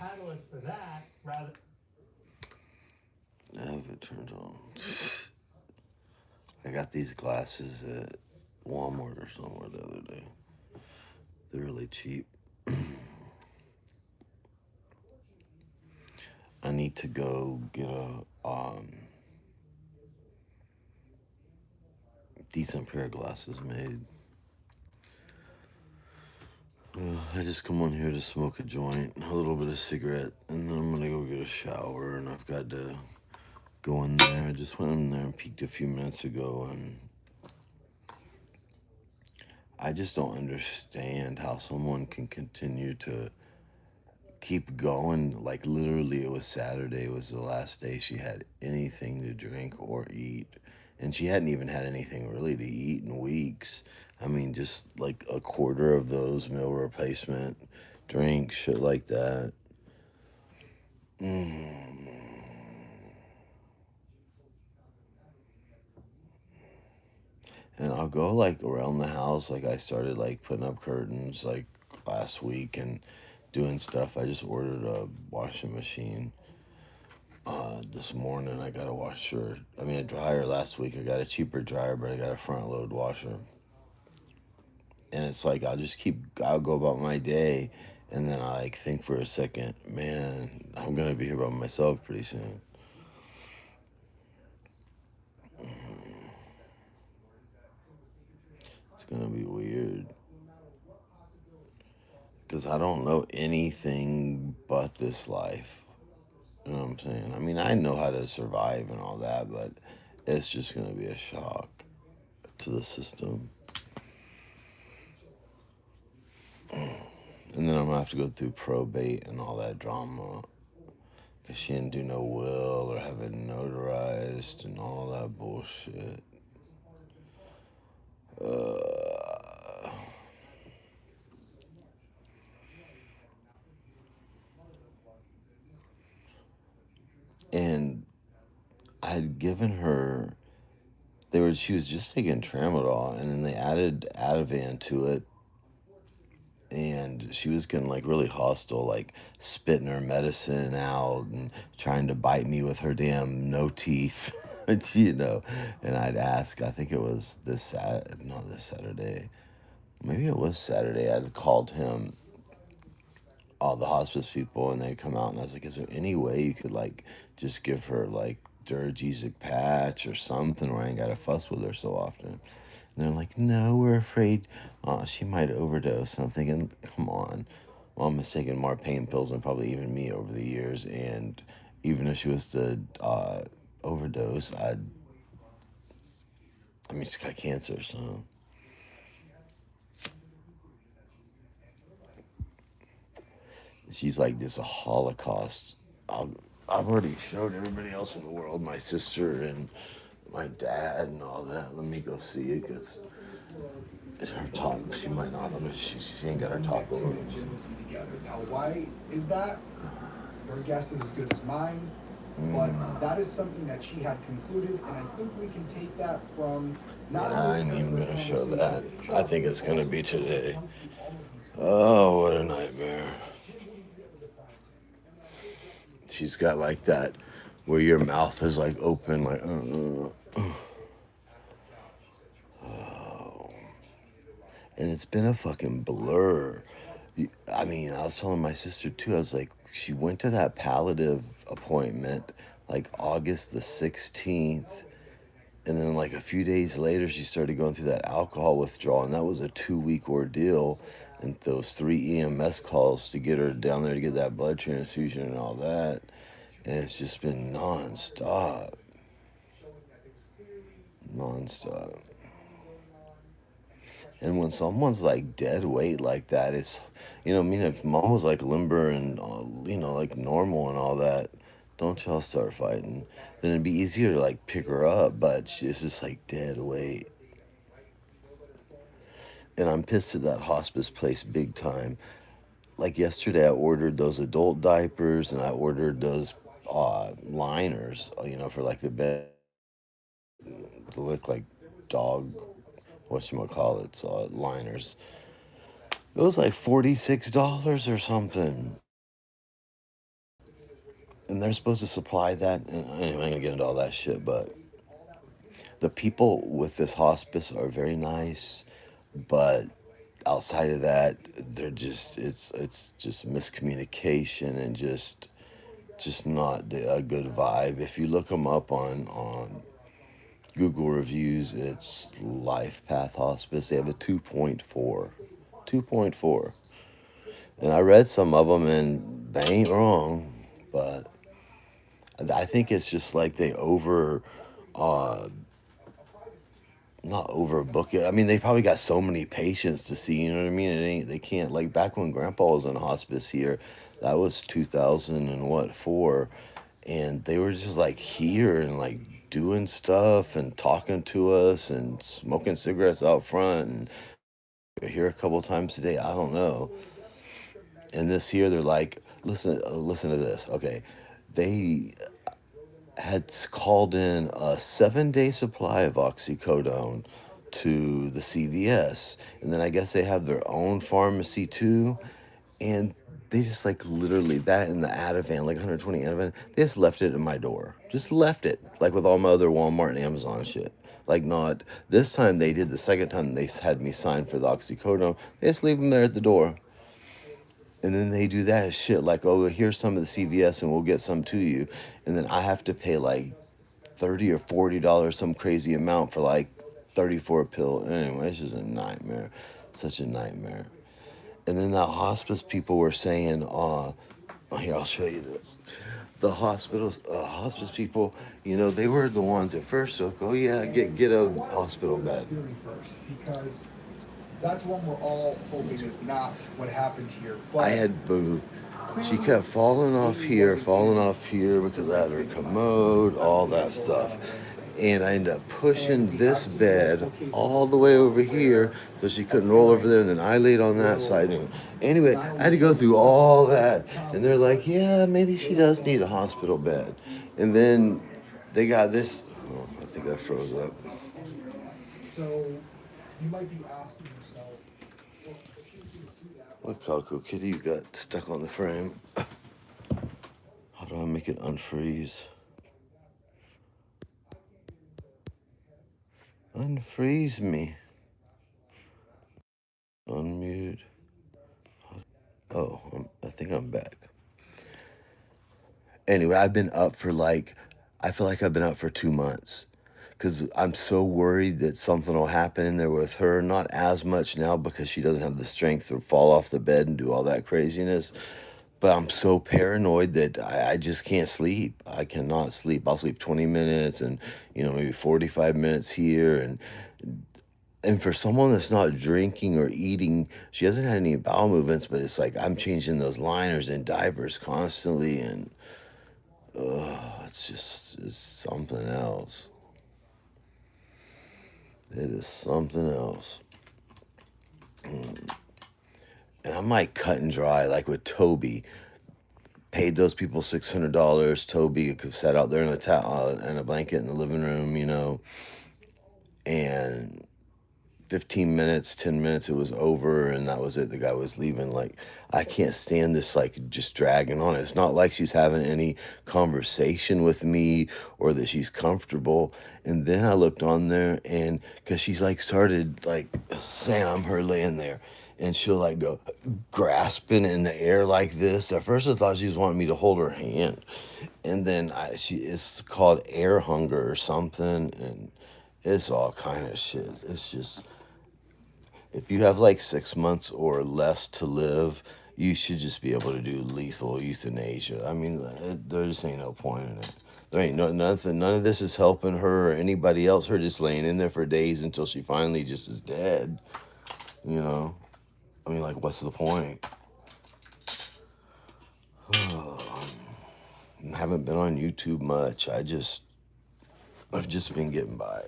I have it turned on. I got these glasses at Walmart or somewhere the other day. They're really cheap. I need to go get a decent pair of glasses made. I just come on here to smoke a joint, a little bit of cigarette, and then I'm gonna go get a shower, and I've got to go in there. I just went in there and peeked a few minutes ago, and I just don't understand how someone can continue to keep going. Like, literally, it was Saturday, it was the last day she had anything to drink or eat, and she hadn't even had anything really to eat in weeks. I mean, just like a quarter of those meal replacement drinks, shit like that. Mm. And I'll go like around the house. Like, I started like putting up curtains like last week and doing stuff. I just ordered a washing machine this morning. I got a washer. I mean, a dryer last week. I got a cheaper dryer, but I got a front load washer. And it's like I'll go about my day, and then I like think for a second, man, I'm gonna be here by myself pretty soon. It's gonna be weird because I don't know anything but this life. You know what I'm saying? I mean, I know how to survive and all that, but it's just gonna be a shock to the system. And then I'm gonna have to go through probate and all that drama because she didn't do no will or have it notarized and all that bullshit. Uh, and I had given her, she was just taking tramadol, and then they added Ativan to it, and she was getting like really hostile, like spitting her medicine out and trying to bite me with her damn no teeth. And I'd ask, I think it was this Saturday, maybe it was Saturday. I'd called him, all the hospice people, and they'd come out, and I was like, is there any way you could like just give her like Duragesic patch or something where I ain't gotta fuss with her so often? And they're like, no, we're afraid she might overdose. And I'm thinking, come on. Mom has taken more pain pills than probably even me over the years, and even if she was to overdose, I mean, she's got cancer, so she's like this a Holocaust. I'll, I've already showed everybody else in the world, my sister and my dad and all that. Let me go see it because it's her talk. She might not. I mean, she ain't got her talk over. Now, why is that? Your guess is as good as mine. But that is something that she had concluded, and I think we can take that from not Yeah, I only ain't even her gonna show conversation. that. I think it's gonna be today. Oh, what a nightmare. She's got like that where your mouth is like open, like, oh. And it's been a fucking blur. I mean, I was telling my sister too, I was like, she went to that palliative appointment like August the 16th. And then, like, a few days later, she started going through that alcohol withdrawal, and that was a 2 week ordeal. And those 3 EMS calls to get her down there to get that blood transfusion and all that. And it's just been nonstop. Nonstop. And when someone's like dead weight like that, I mean, if mom was like limber and, like normal and all that, don't y'all start fighting. Then it'd be easier to like pick her up, but she's just like dead weight. And I'm pissed at that hospice place big time. Like yesterday, I ordered those adult diapers and I ordered those liners, for like the bed to look like dog, whatchamacallits, liners. It was like $46 or something. and they're supposed to supply that. And anyway, I ain't gonna get into all that shit, but the people with this hospice are very nice, but outside of that, they're just it's just miscommunication and just not a good vibe. If you look them up on Google reviews, it's Life Path Hospice. They have a 2.4. 2.4. And I read some of them, and they ain't wrong, but I think it's just like they uh, not overbook it. I mean, they probably got so many patients to see, you know what I mean? It ain't, they can't, like back when Grandpa was in hospice here, that was 2000 and what, 4, and they were just like here and like doing stuff and talking to us and smoking cigarettes out front and here a couple times a day. I don't know. And this here, they're like, listen to this. Okay, they had called in a 7-day supply of oxycodone to the CVS, and then I guess they have their own pharmacy too, and they just like literally that in the Ativan, like 120 Ativan, they just left it in my door, just left it like with all my other Walmart and Amazon shit. Like not this time they did the second time they had me sign for the oxycodone, they just leave them there at the door. And then they do that shit like, oh, here's some of the CVS and we'll get some to you. And then I have to pay like $30 or $40, some crazy amount for like 34 pill. Anyway, it's just a nightmare. Such a nightmare. And then the hospice people were saying, here, I'll show you this. The hospice people, they were the ones at first, like, oh yeah, get a hospital bed. Theory first, because that's one we're all hoping is not what happened here. But I had boo. She kept falling off here because I had her commode, all that stuff. And I ended up pushing this bed all the way over here so she couldn't roll over there. And then I laid on that side. And anyway, I had to go through all that. And they're like, yeah, maybe she does need a hospital bed. And then they got this. Oh, I think I froze up. So you might be asking yourself, well, if she's going to do that, What Calico Kitty you got stuck on the frame? How do I make it unfreeze? Unfreeze me. Unmute. Oh, I think I'm back. Anyway, I've been up for I feel like I've been up for 2 months because I'm so worried that something will happen in there with her. Not as much now because she doesn't have the strength to fall off the bed and do all that craziness. But I'm so paranoid that I just can't sleep. I cannot sleep. I'll sleep 20 minutes and, maybe 45 minutes here. And for someone that's not drinking or eating, she hasn't had any bowel movements, but it's like I'm changing those liners and diapers constantly. And it's something else. It is something else. And I'm like cut and dry, like with Toby. Paid those people $600. Toby sat out there in a blanket in the living room, and 15 minutes, 10 minutes, it was over, and that was it. The guy was leaving. Like, I can't stand this, like, just dragging on. It's not like she's having any conversation with me or that she's comfortable. And then I looked on there, and because she's, like, started, like, Sam, her laying there, and she'll, like, go grasping in the air like this. At first, I thought she was wanting me to hold her hand. And then it's called air hunger or something, and it's all kind of shit. It's just... If you have like 6 months or less to live, you should just be able to do lethal euthanasia. I mean, there just ain't no point in it. There ain't nothing. None of this is helping her or anybody else. Her just laying in there for days until she finally just is dead. I mean, like, what's the point? I haven't been on YouTube much. I've just been getting by.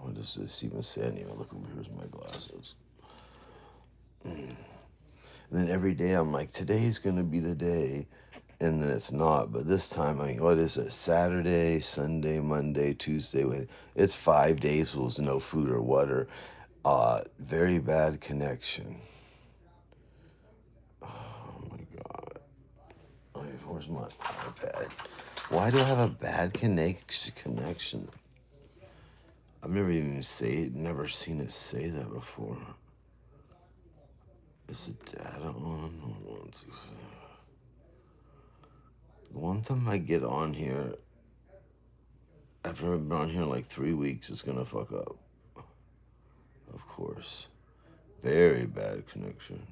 What does this even say? I didn't even look over here's my glasses. And then every day I'm like, today's going to be the day. And then it's not. But this time, I mean, what is it? Saturday, Sunday, Monday, Tuesday. It's 5 days with no food or water. Very bad connection. Oh my God. Where's my iPad? Why do I have a bad connection? I've never seen it say that before. Is the data on? The one time I get on here, after I've been on here like 3 weeks, it's gonna fuck up. Of course. Very bad connection.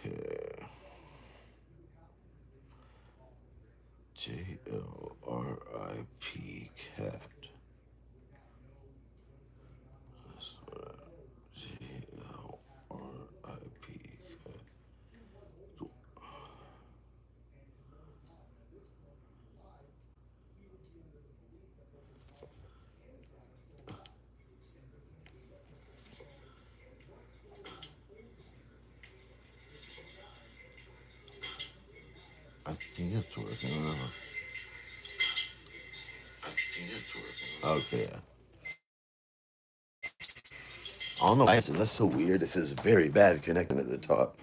Okay. JLRIP cat. That's not JLRIP cat. I think it's working. Okay. I don't know why that's so weird. It says very bad connection at the top.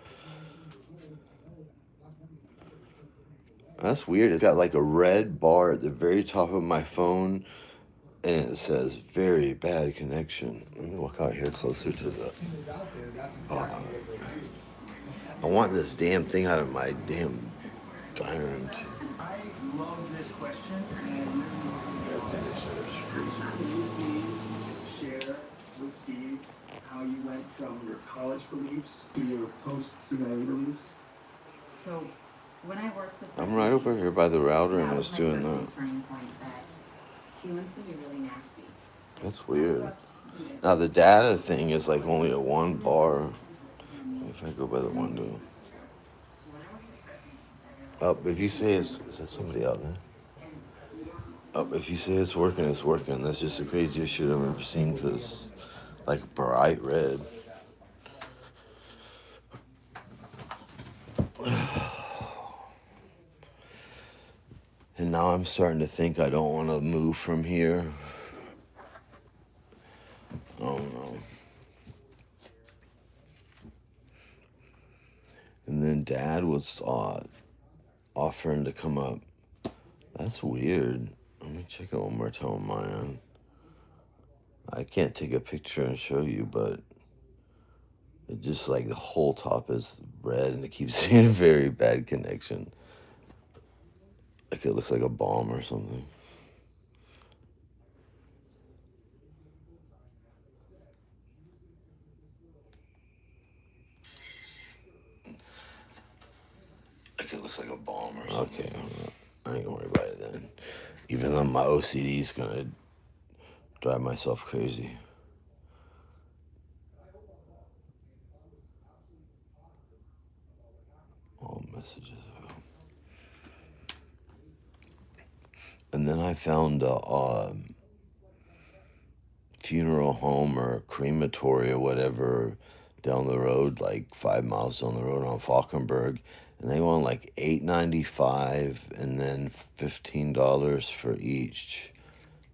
That's weird. It's got like a red bar at the very top of my phone, and it says very bad connection. Let me walk out here closer to the. I want this damn thing out of my damn dining room. I love this question, and Air conditioner's freezing. can you please share with Steve how you went from your college beliefs to your post-CIA beliefs? So when I worked with I'm right over here by the router, and it's was my doing personal that. turning point that humans can be really nasty. That's weird. Now the data thing is like only a 1 bar. If I go by the window. Up, if you say is that somebody out there? Up, if you say it's working, it's working. That's just the craziest shit I've ever seen, because like bright red. And now I'm starting to think I don't want to move from here. I don't know. And then Dad was offering to come up. That's weird. Let me check it one more time on my end. I can't take a picture and show you, but it just like the whole top is red and it keeps saying a very bad connection. Like it looks like a bomb or something. Like it looks like a bomb or something. Okay, I ain't gonna worry about it then. Even though my OCD is gonna drive myself crazy. All messages. And then I found a funeral home or crematory or whatever down the road, like 5 miles down the road on Falkenberg, and they want like $8.95 and then $15 for each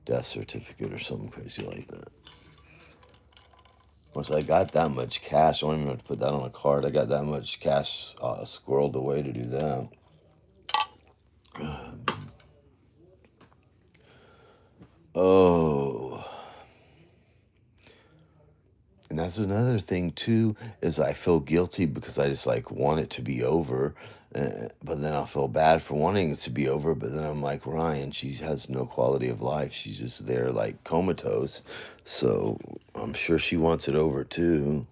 death certificate or something crazy like that. Once I got that much cash, I don't even have to put that on a card. I got that much cash squirreled away to do that. Oh. And that's another thing too, is I feel guilty because I just like want it to be over, but then I'll feel bad for wanting it to be over. But then I'm like, Ryan, she has no quality of life. She's just there like comatose, so I'm sure she wants it over too.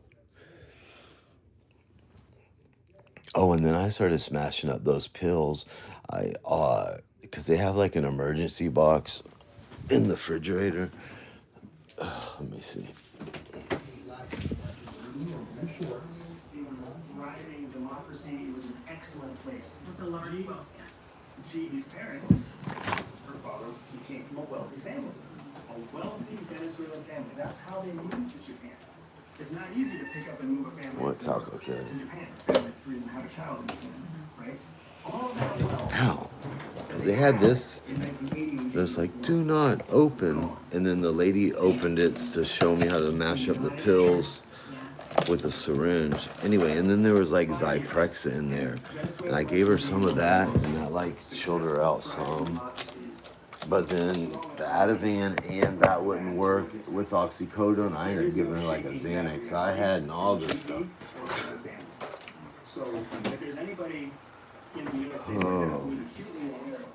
Oh, and then I started smashing up those pills. Because they have like an emergency box in the refrigerator. Let me see. Shorts. Thriving democracy was an excellent place. With a large G- book, G's parents, her father, he came from a wealthy family. A wealthy Venezuelan family. That's how they moved to Japan. It's not easy to pick up and move a family What to calculator? Japan. Family to even have a child in Japan, right? All of that wealth. Ow. Because they had this. In 1980, There's like, do not open. And then the lady opened it to show me how to mash up the pills. with a syringe. Anyway, and then there was like Zyprexa in there, and I gave her some of that, and that like chilled her out some. But then the Ativan and that wouldn't work with oxycodone. I ended up giving her like a Xanax I had and all this stuff. So if there's anybody in the United States right now who's acutely aware of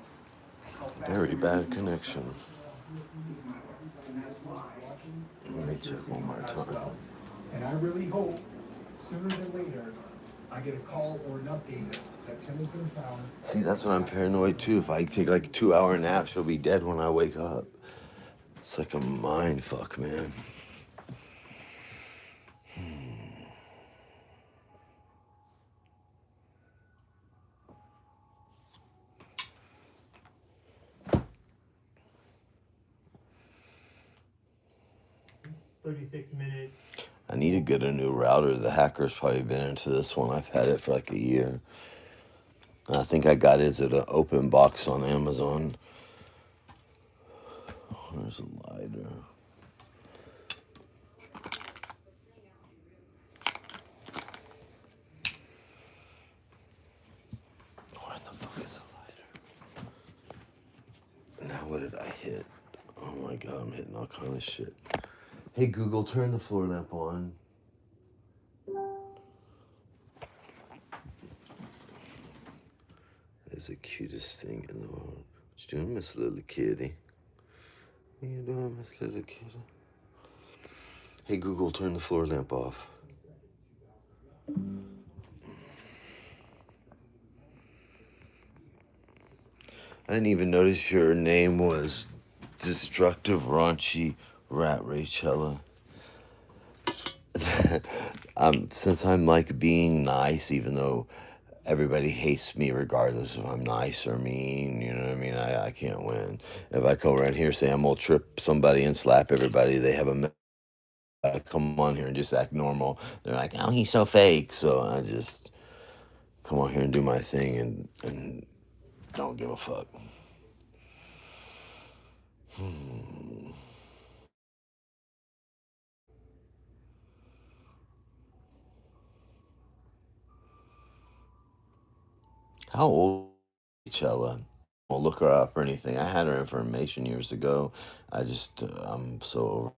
how fast Very the bad emergency connection. is my work, and that's why. Let me check one more As time. well. And I really hope sooner than later I get a call or an update that Tim has been found. See, that's what I'm paranoid too. If I take like a 2 hour nap, she'll be dead when I wake up. It's like a mind fuck, man. 36 minutes. I need to get a new router. The hacker's probably been into this one. I've had it for like a year. I think I got it at an open box on Amazon. There's a lighter. Where the fuck is the lighter? Now what did I hit? Oh my god, I'm hitting all kind of shit. Hey Google, turn the floor lamp on. It's the cutest thing in the world. What you doing, Miss Little Kitty? What you doing, Miss Little Kitty? Hey Google, turn the floor lamp off. I didn't even notice your name was Destructive Raunchy Rat Rachella. Since I'm like being nice, even though everybody hates me regardless if I'm nice or mean, you know what I mean? I can't win. If I come around here, say I'm gonna trip somebody and slap everybody, they have I come on here and just act normal. They're like, oh, he's so fake. So I just come on here and do my thing and don't give a fuck. How old is Chella? I won't look her up or anything. I had her information years ago. I just, I'm so over.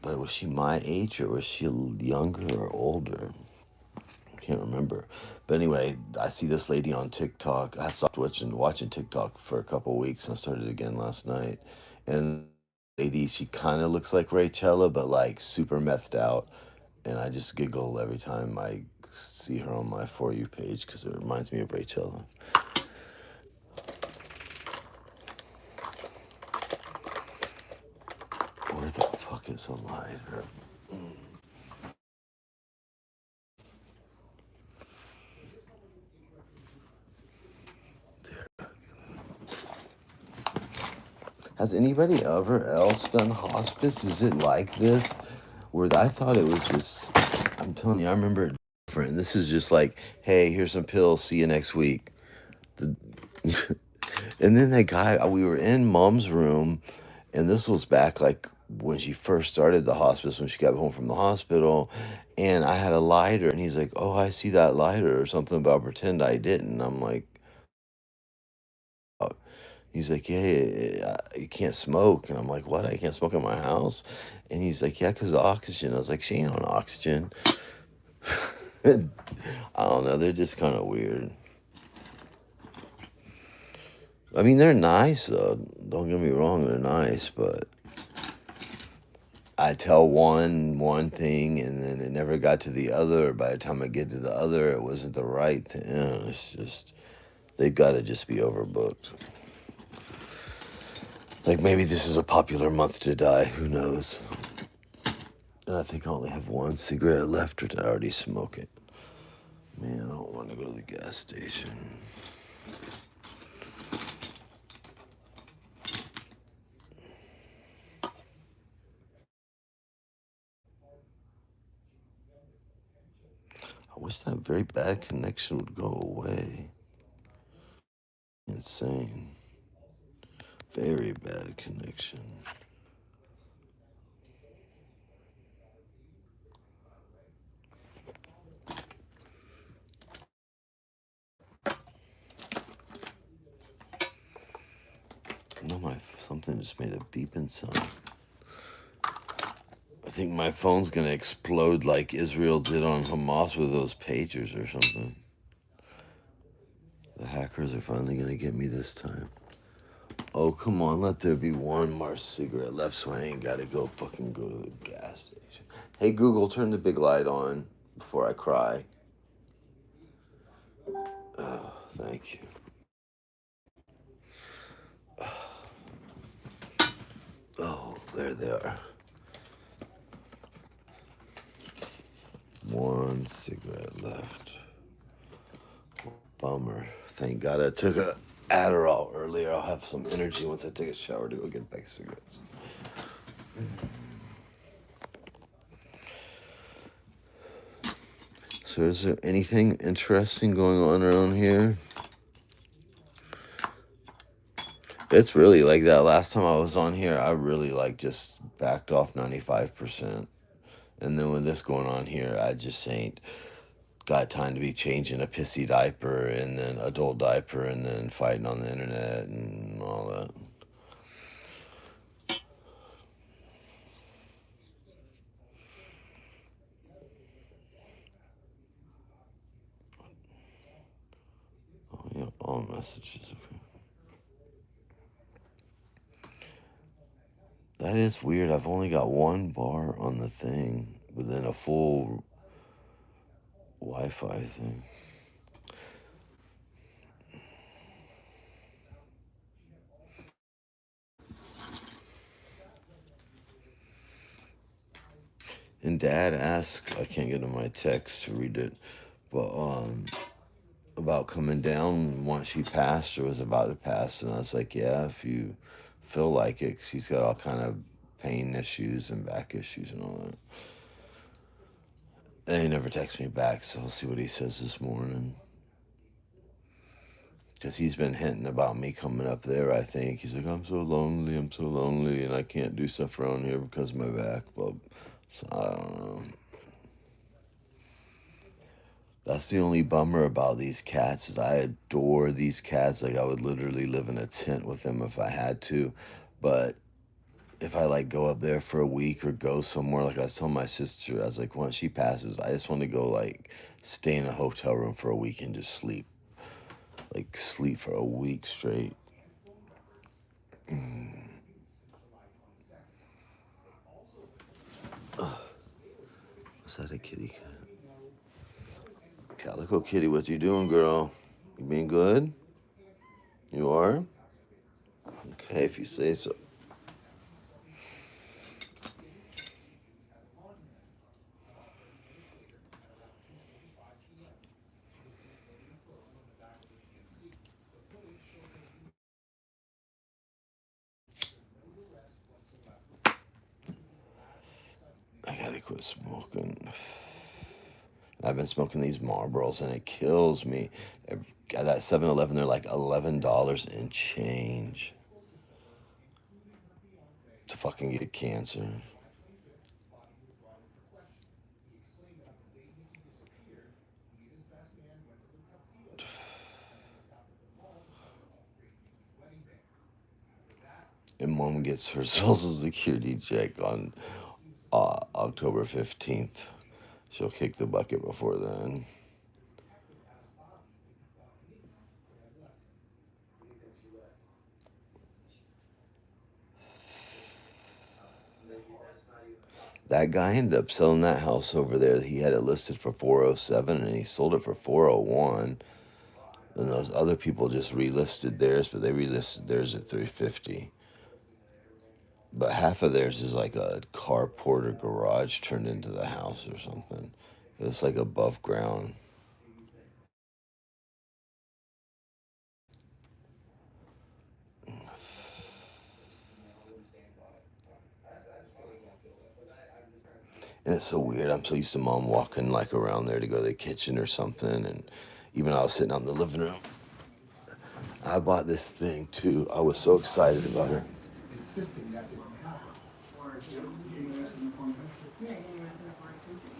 But was she my age or was she younger or older? I can't remember. But anyway, I see this lady on TikTok. I stopped watching TikTok for a couple weeks and I started again last night. And lady, she kind of looks like Rachella, but like super methed out. And I just giggle every time I see her on my For You page because it reminds me of Rachella. Where the fuck is a lighter? There. Has anybody ever else done hospice? Is it like this? Where I thought it was just, I'm telling you, I remember it different. This is just like, hey, here's some pills. See you next week. The, and then that guy, we were in Mom's room, and this was back like when she first started the hospice, when she got home from the hospital, and I had a lighter, and he's like, oh, I see that lighter, or something about pretend I didn't. I'm like, oh. He's like, yeah, you can't smoke. And I'm like, what? I can't smoke in my house? And he's like, yeah, because of oxygen. I was like, she ain't on oxygen. I don't know. They're just kind of weird. I mean, they're nice, though. Don't get me wrong, they're nice, but I tell one thing, and then it never got to the other. By the time I get to the other, it wasn't the right thing. It's just, they've got to just be overbooked. Like, maybe this is a popular month to die. Who knows? And I think I only have one cigarette left, or did I already smoke it? Man, I don't want to go to the gas station. I wish that very bad connection would go away. Insane. Very bad connection. something just made a beeping sound. I think my phone's gonna explode like Israel did on Hamas with those pagers or something. The hackers are finally gonna get me this time. Oh, come on, let there be one more cigarette left so I ain't gotta go to the gas station. Hey Google, turn the big light on before I cry. Oh, thank you. Oh, there they are. One cigarette left. Bummer. Thank God I took a Adderall earlier. I'll have some energy once I take a shower to go get a pack of cigarettes. So is there anything interesting going on around here? It's really like that. Last time I was on here, I really like just backed off 95%. And then with this going on here, I just ain't got time to be changing a pissy diaper and then adult diaper and then fighting on the internet and all that. Oh yeah, all messages. Okay. That is weird. I've only got one bar on the thing within a full Wi-Fi thing. And Dad asked, I can't get to my text to read it, but about coming down once she passed or was about to pass, and I was like, yeah, if you feel like it, 'cause she's got all kind of pain issues and back issues and all that. And he never texts me back, so I'll see what he says this morning. Because he's been hinting about me coming up there, I think. He's like, I'm so lonely, and I can't do stuff around here because of my back. But so I don't know. That's the only bummer about these cats is I adore these cats. Like I would literally live in a tent with them if I had to. But if I like go up there for a week or go somewhere, like I was telling my sister, I was like, once she passes, I just want to go like stay in a hotel room for a week and just sleep. Like sleep for a week straight. Was that a kitty cat? Calico Kitty, what you doing, girl? You being good? You are? Okay, if you say so. I gotta quit smoking. I've been smoking these Marlboros and it kills me. At that 7-Eleven, they're like $11 and change to fucking get cancer. And Mom gets her Social Security check on October 15th. She'll kick the bucket before then. That guy ended up selling that house over there. He had it listed for 407 and he sold it for 401. And those other people just relisted theirs, but they relisted theirs at 350. But half of theirs is like a carport or garage turned into the house or something. It's like above ground. And it's so weird. I'm so used to Mom walking like around there to go to the kitchen or something. And even I was sitting out in the living room. I bought this thing too. I was so excited about it. Insisting that didn't happen. Yeah, interested in foreign country.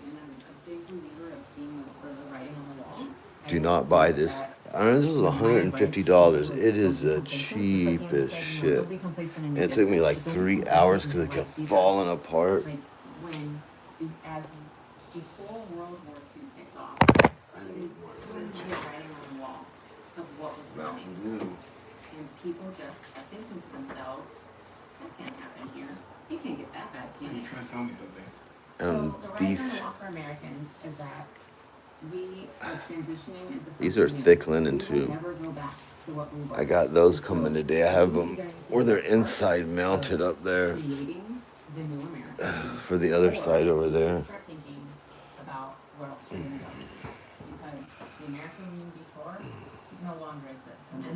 And I'm a big believer of seeing the writing on the wall. Do not buy this. I mean, this is You know, my advice $150. was It is don't the be complacent. Just like cheapest Anna said, shit. don't be complacent in And your it took me business, like but don't be 3 complacent hours in because your it kept life either. falling apart. Like when, before World War II kicked off, I there need was more tons drink. of writing on the wall of what was coming. Mountain Dew. And people just kept thinking to themselves, that can't happen here. You can't get that bad, can Are you you? trying to tell me something? And So the writing on these the wall for Americans is that we are transitioning into something these are new. thick linen We will too. never go back to what we were. I got those And so coming today. I have we them either need to where they're work hard inside mounted of up there creating the new America, for the other or side over we there. start thinking about where else we're gonna go. Because the American movie tour no longer exists. And it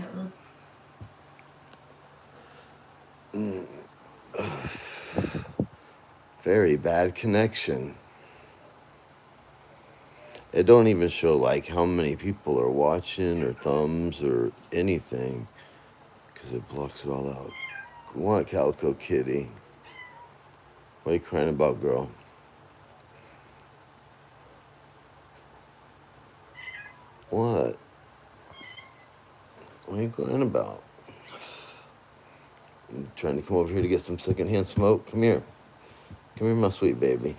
Very bad connection. It don't even show like how many people are watching or thumbs or anything because it blocks it all out. What, Calico Kitty? What are you crying about, girl? What? What are you crying about? You trying to come over here to get some secondhand smoke? Come here. Come here, my sweet baby.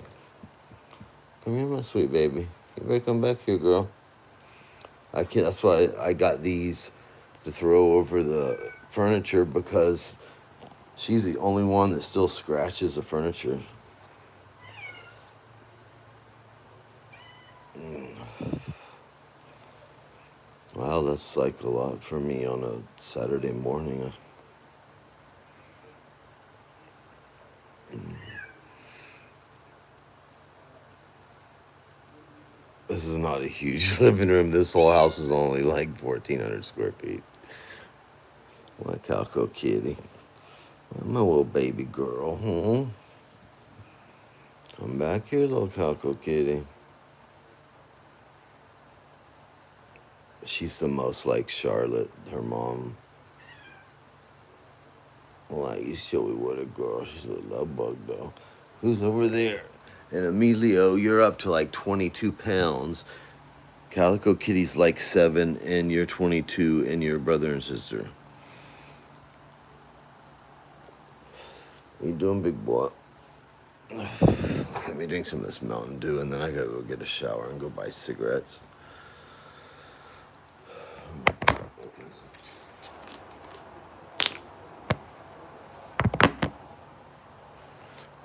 Come here, my sweet baby. You better come back here, girl. I can't. That's why I got these to throw over the furniture because she's the only one that still scratches the furniture. Wow, that's like a lot for me on a Saturday morning. This is not a huge living room. This whole house is only like 1,400 square feet. What, Calico Kitty? My little baby girl. Come back here, little Calico Kitty. She's the most like Charlotte, her mom. Like, you show me what a girl. She's a love bug, though. Who's over there? And Emilio, you're up to like 22 pounds. Calico Kitty's like 7, and you're 22, and your brother and sister. What you doing, big boy? Let me drink some of this Mountain Dew, and then I gotta go get a shower and go buy cigarettes.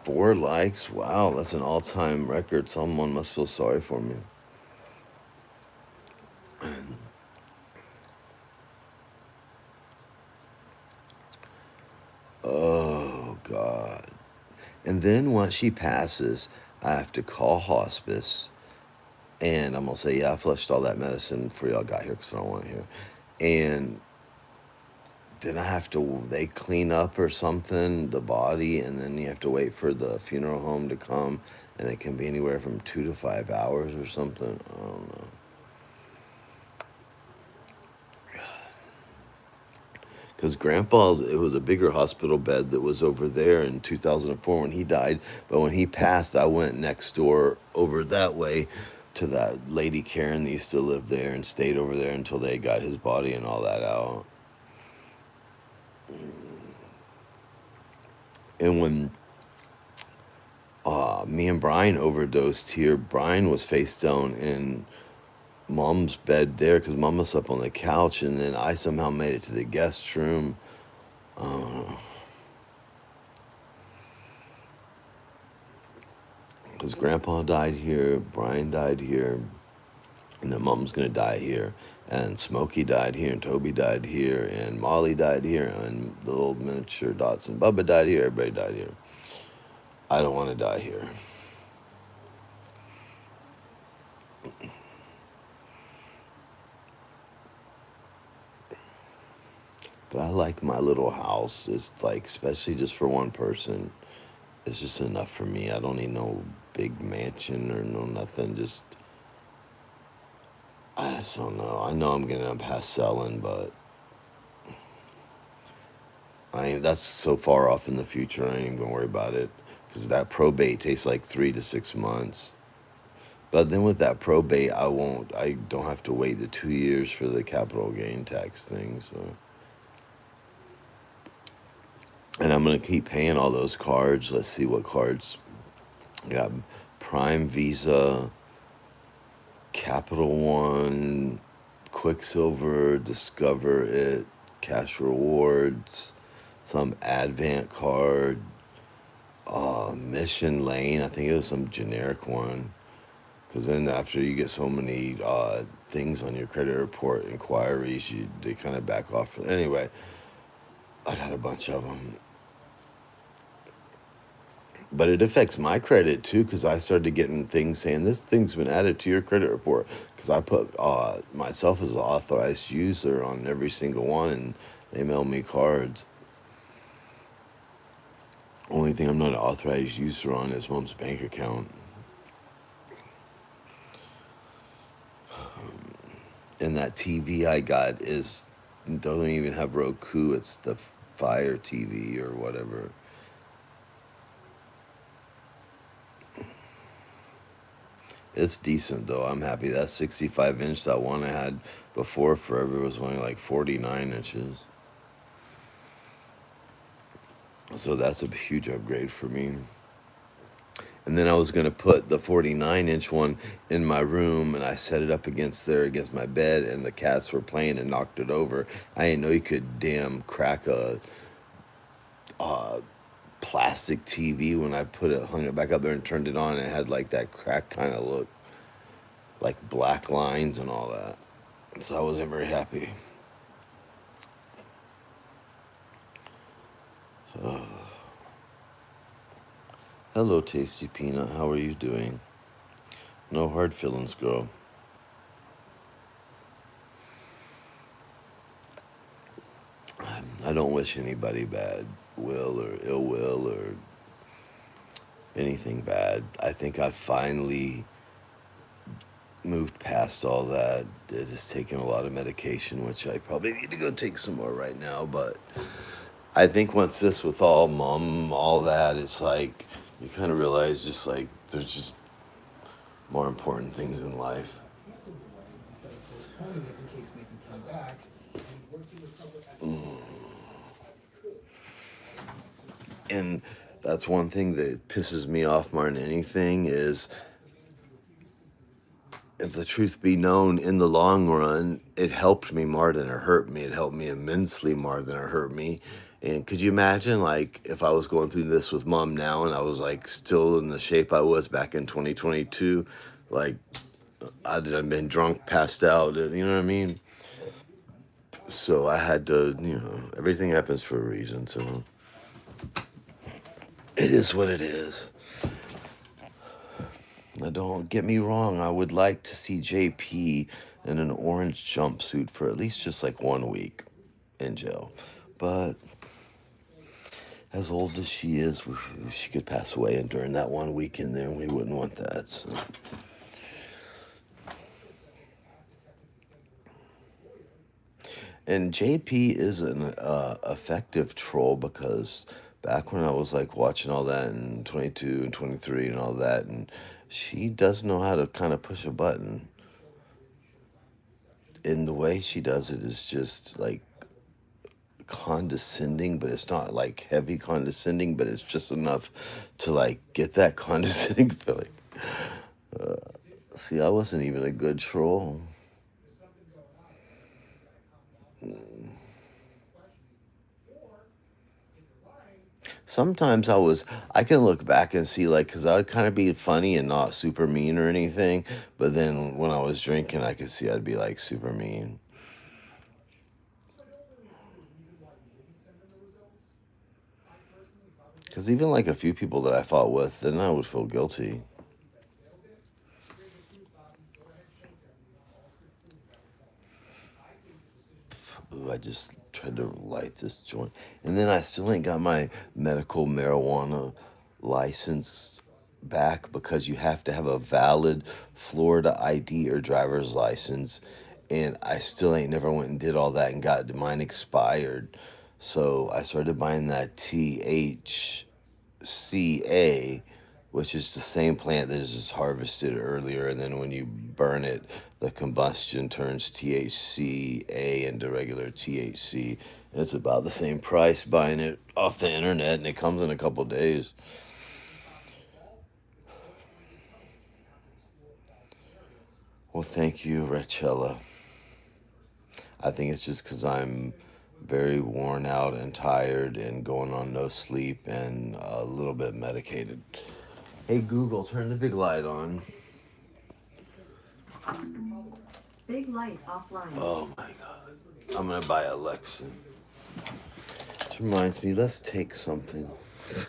4 likes? Wow, that's an all-time record. Someone must feel sorry for me. Oh, God. And then once she passes, I have to call hospice. And I'm going to say, yeah, I flushed all that medicine before y'all got here because I don't want it here. And then I have to, they clean up or something, the body, and then you have to wait for the funeral home to come. And it can be anywhere from 2 to 5 hours or something. I don't know. Because Grandpa's, it was a bigger hospital bed that was over there in 2004 when he died. But when he passed, I went next door over that way to that lady Karen that used to live there and stayed over there until they got his body and all that out. And when me and Brian overdosed here, Brian was face down in Mom's bed there because Mama slept on the couch, and then I somehow made it to the guest room. Because Grandpa died here, Brian died here, and then Mom's gonna die here, and Smokey died here, and Toby died here, and Molly died here, and the little miniature Dots and Bubba died here. Everybody died here. I don't want to die here. But I like my little house. It's like, especially just for one person, it's just enough for me. I don't need no big mansion or no nothing. Just, I just don't know. I know I'm gonna pass selling, but that's so far off in the future. I ain't even gonna worry about it because that probate takes like 3 to 6 months. But then with that probate, I don't have to wait the 2 years for the capital gain tax thing. So, and I'm gonna keep paying all those cards. Let's see what cards. I got Prime, Visa, Capital One, Quicksilver, Discover It, Cash Rewards, some Advent card, Mission Lane. I think it was some generic one. Because then after you get so many things on your credit report inquiries, they kind of back off. Anyway, I got a bunch of them. But it affects my credit too, because I started getting things saying this thing's been added to your credit report. Because I put myself as an authorized user on every single one, and they mail me cards. Only thing I'm not an authorized user on is Mom's bank account. And that TV I got doesn't even have Roku. It's the Fire TV or whatever. It's decent though. I'm happy. That 65 inch, that one I had before forever was only like 49 inches. So that's a huge upgrade for me. And then I was going to put the 49-inch one in my room, and I set it up against my bed, and the cats were playing and knocked it over. I didn't know you could damn crack a plastic TV when I hung it back up there and turned it on, and it had like that crack kind of look, like black lines and all that. So I wasn't very happy. Hello, Tasty Peanut. How are you doing? No hard feelings, girl. I don't wish anybody bad will or ill will or anything bad. I think I finally moved past all that. It has taken a lot of medication, which I probably need to go take some more right now. But I think once this with all Mom, all that, it's like you kind of realize just like there's just more important things in life. Instead of postponing it in case Nikki came back and work to recover at And that's one thing that pisses me off more than anything is, if the truth be known, in the long run, it helped me more than it hurt me. It helped me immensely more than it hurt me. And could you imagine, like, if I was going through this with Mom now and I was, like, still in the shape I was back in 2022, like, I'd have been drunk, passed out, you know what I mean? So I had to, everything happens for a reason, so it is what it is. Now, don't get me wrong, I would like to see JP in an orange jumpsuit for at least just like 1 week in jail. But as old as she is, she could pass away, and during that 1 week in there, we wouldn't want that. So. And JP is an effective troll, because back when I was like watching all that in 22 and 23 and all that, and she does know how to kind of push a button. And the way she does it is just like condescending, but it's not like heavy condescending, but it's just enough to like get that condescending feeling. See, I wasn't even a good troll. Sometimes I can look back and see, like, because I would kind of be funny and not super mean or anything. But then when I was drinking, I could see I'd be like super mean. Because even like a few people that I fought with, then I would feel guilty. Ooh, I just tried to light this joint. And then I still ain't got my medical marijuana license back, because you have to have a valid Florida ID or driver's license. And I still ain't never went and did all that and got mine expired. So I started buying that THCA which is the same plant that is just harvested earlier, and then when you burn it, the combustion turns THCA into regular THC. It's about the same price buying it off the internet, and it comes in a couple days. Well, thank you, Rachella. I think it's just because I'm very worn out and tired and going on no sleep and a little bit medicated. Hey, Google, turn the big light on. Big light offline. Oh my God. I'm going to buy Alexa. Which reminds me, let's take something.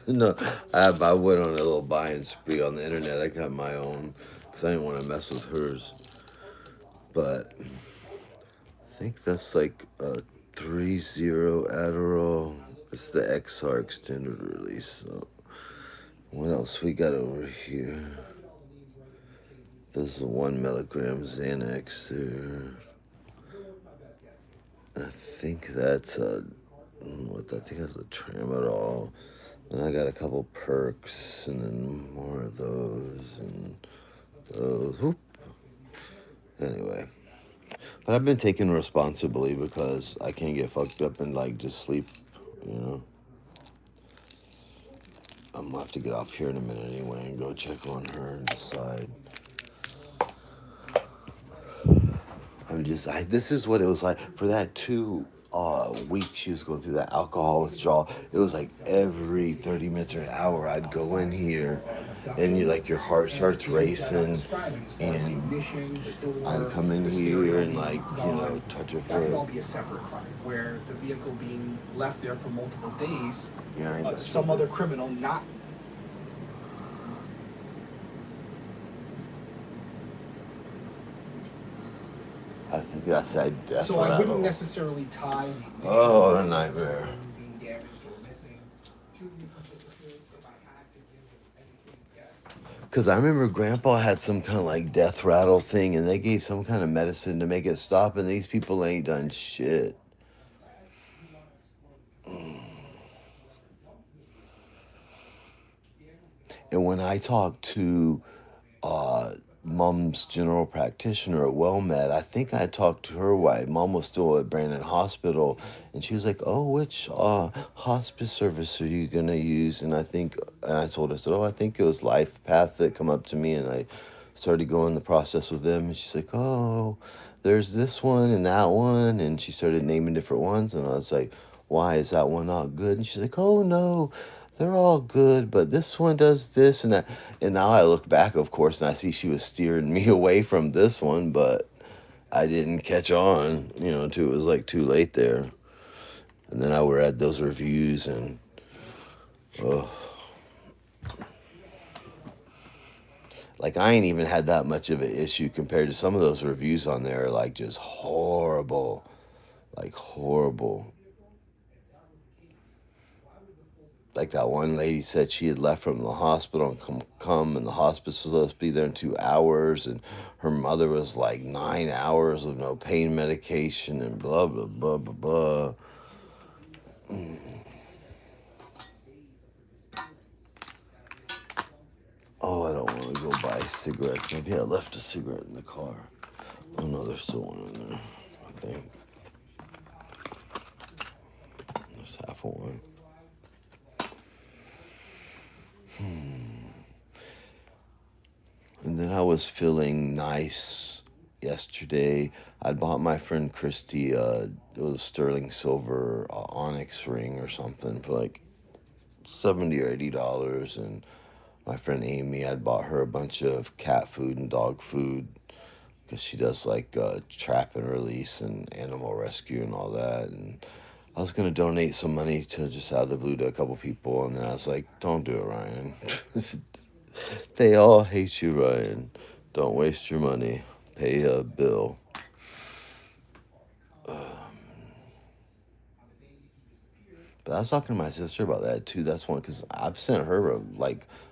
No, I went on a little buying spree on the internet. I got my own because I didn't want to mess with hers. But I think that's like a 3-0 Adderall. It's the XR extended release. So what else we got over here? There's a 1 milligram Xanax there. And I think that's I think that's a tramadol. Then I got a couple perks and then more of those and those. Whoop. Anyway. But I've been taking responsibly because I can't get fucked up and like just sleep, you know. I'm gonna have to get off here in a minute anyway and go check on her and decide. This is what it was like for that 2 weeks she was going through that alcohol withdrawal. It was like every 30 minutes or an hour I'd go in here and your heart starts racing, and I'd come in here and touch her That could all foot. be a separate crime, where the vehicle being left there for multiple days, Yeah, some other criminal not. I think that's that. So I wouldn't necessarily tie. Oh, what a nightmare. Being damaged or missing to the disappearance if I had to give it anything, yes. Because I remember Grandpa had some kind of like death rattle thing, and they gave some kind of medicine to make it stop, and these people ain't done shit. And when I talked to Mom's general practitioner at WellMed, I think I talked to her while Mom was still at Brandon Hospital, and she was like, "Oh, which hospice service are you gonna use?" And I told her, I said, "Oh, I think it was Life Path that come up to me," and I started going the process with them, and she's like, "Oh, there's this one and that one," and she started naming different ones, and I was like, "Why is that one not good?" And she's like, "Oh no, they're all good, but this one does this and that." And now I look back, of course, and I see she was steering me away from this one, but I didn't catch on, until it was like too late there. And then I read those reviews and, oh, like I ain't even had that much of an issue compared to some of those reviews on there, like just horrible, like horrible. Like that one lady said she had left from the hospital and come and the hospice was supposed to be there in 2 hours, and her mother was like 9 hours with no pain medication and blah blah blah blah blah. Oh, I don't want to go buy cigarettes. Maybe I left a cigarette in the car. Oh no, there's still one in there, I think. There's half of one. And then I was feeling nice yesterday. I bought my friend Christy it was a sterling silver onyx ring or something for like $70 or $80, and my friend Amy, I'd bought her a bunch of cat food and dog food because she does like trap and release and animal rescue and all that. And I was gonna donate some money to just out of the blue to a couple people, and then I was like, "Don't do it, Ryan." They all hate you, Ryan. Don't waste your money. Pay a bill. But I was talking to my sister about that too. That's one because I've sent her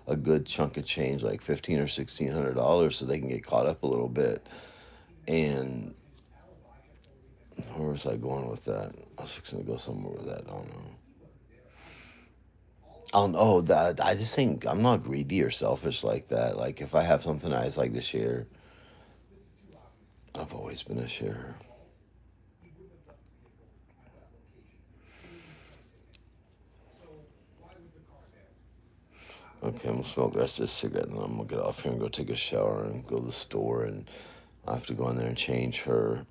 a good chunk of change, like $1,500 or $1,600, so they can get caught up a little bit. And where was I going with that? I was fixing to go somewhere with that. I don't know. don't know that I just think I'm not greedy or selfish like that. Like if I have something I just like to share, I've always been a sharer. Okay, I'm gonna smoke the rest of this cigarette, and then I'm gonna get off here and go take a shower and go to the store, and I have to go in there and change those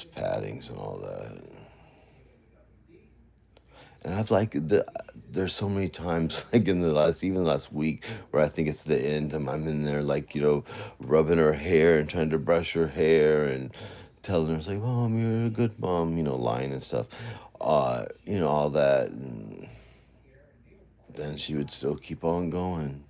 paddings and all that. And I've like there's so many times like in even last week where I think it's the end and I'm in there like, rubbing her hair and trying to brush her hair and telling her it's like, Mom, you're a good mom, lying and stuff. All that, and then she would still keep on going.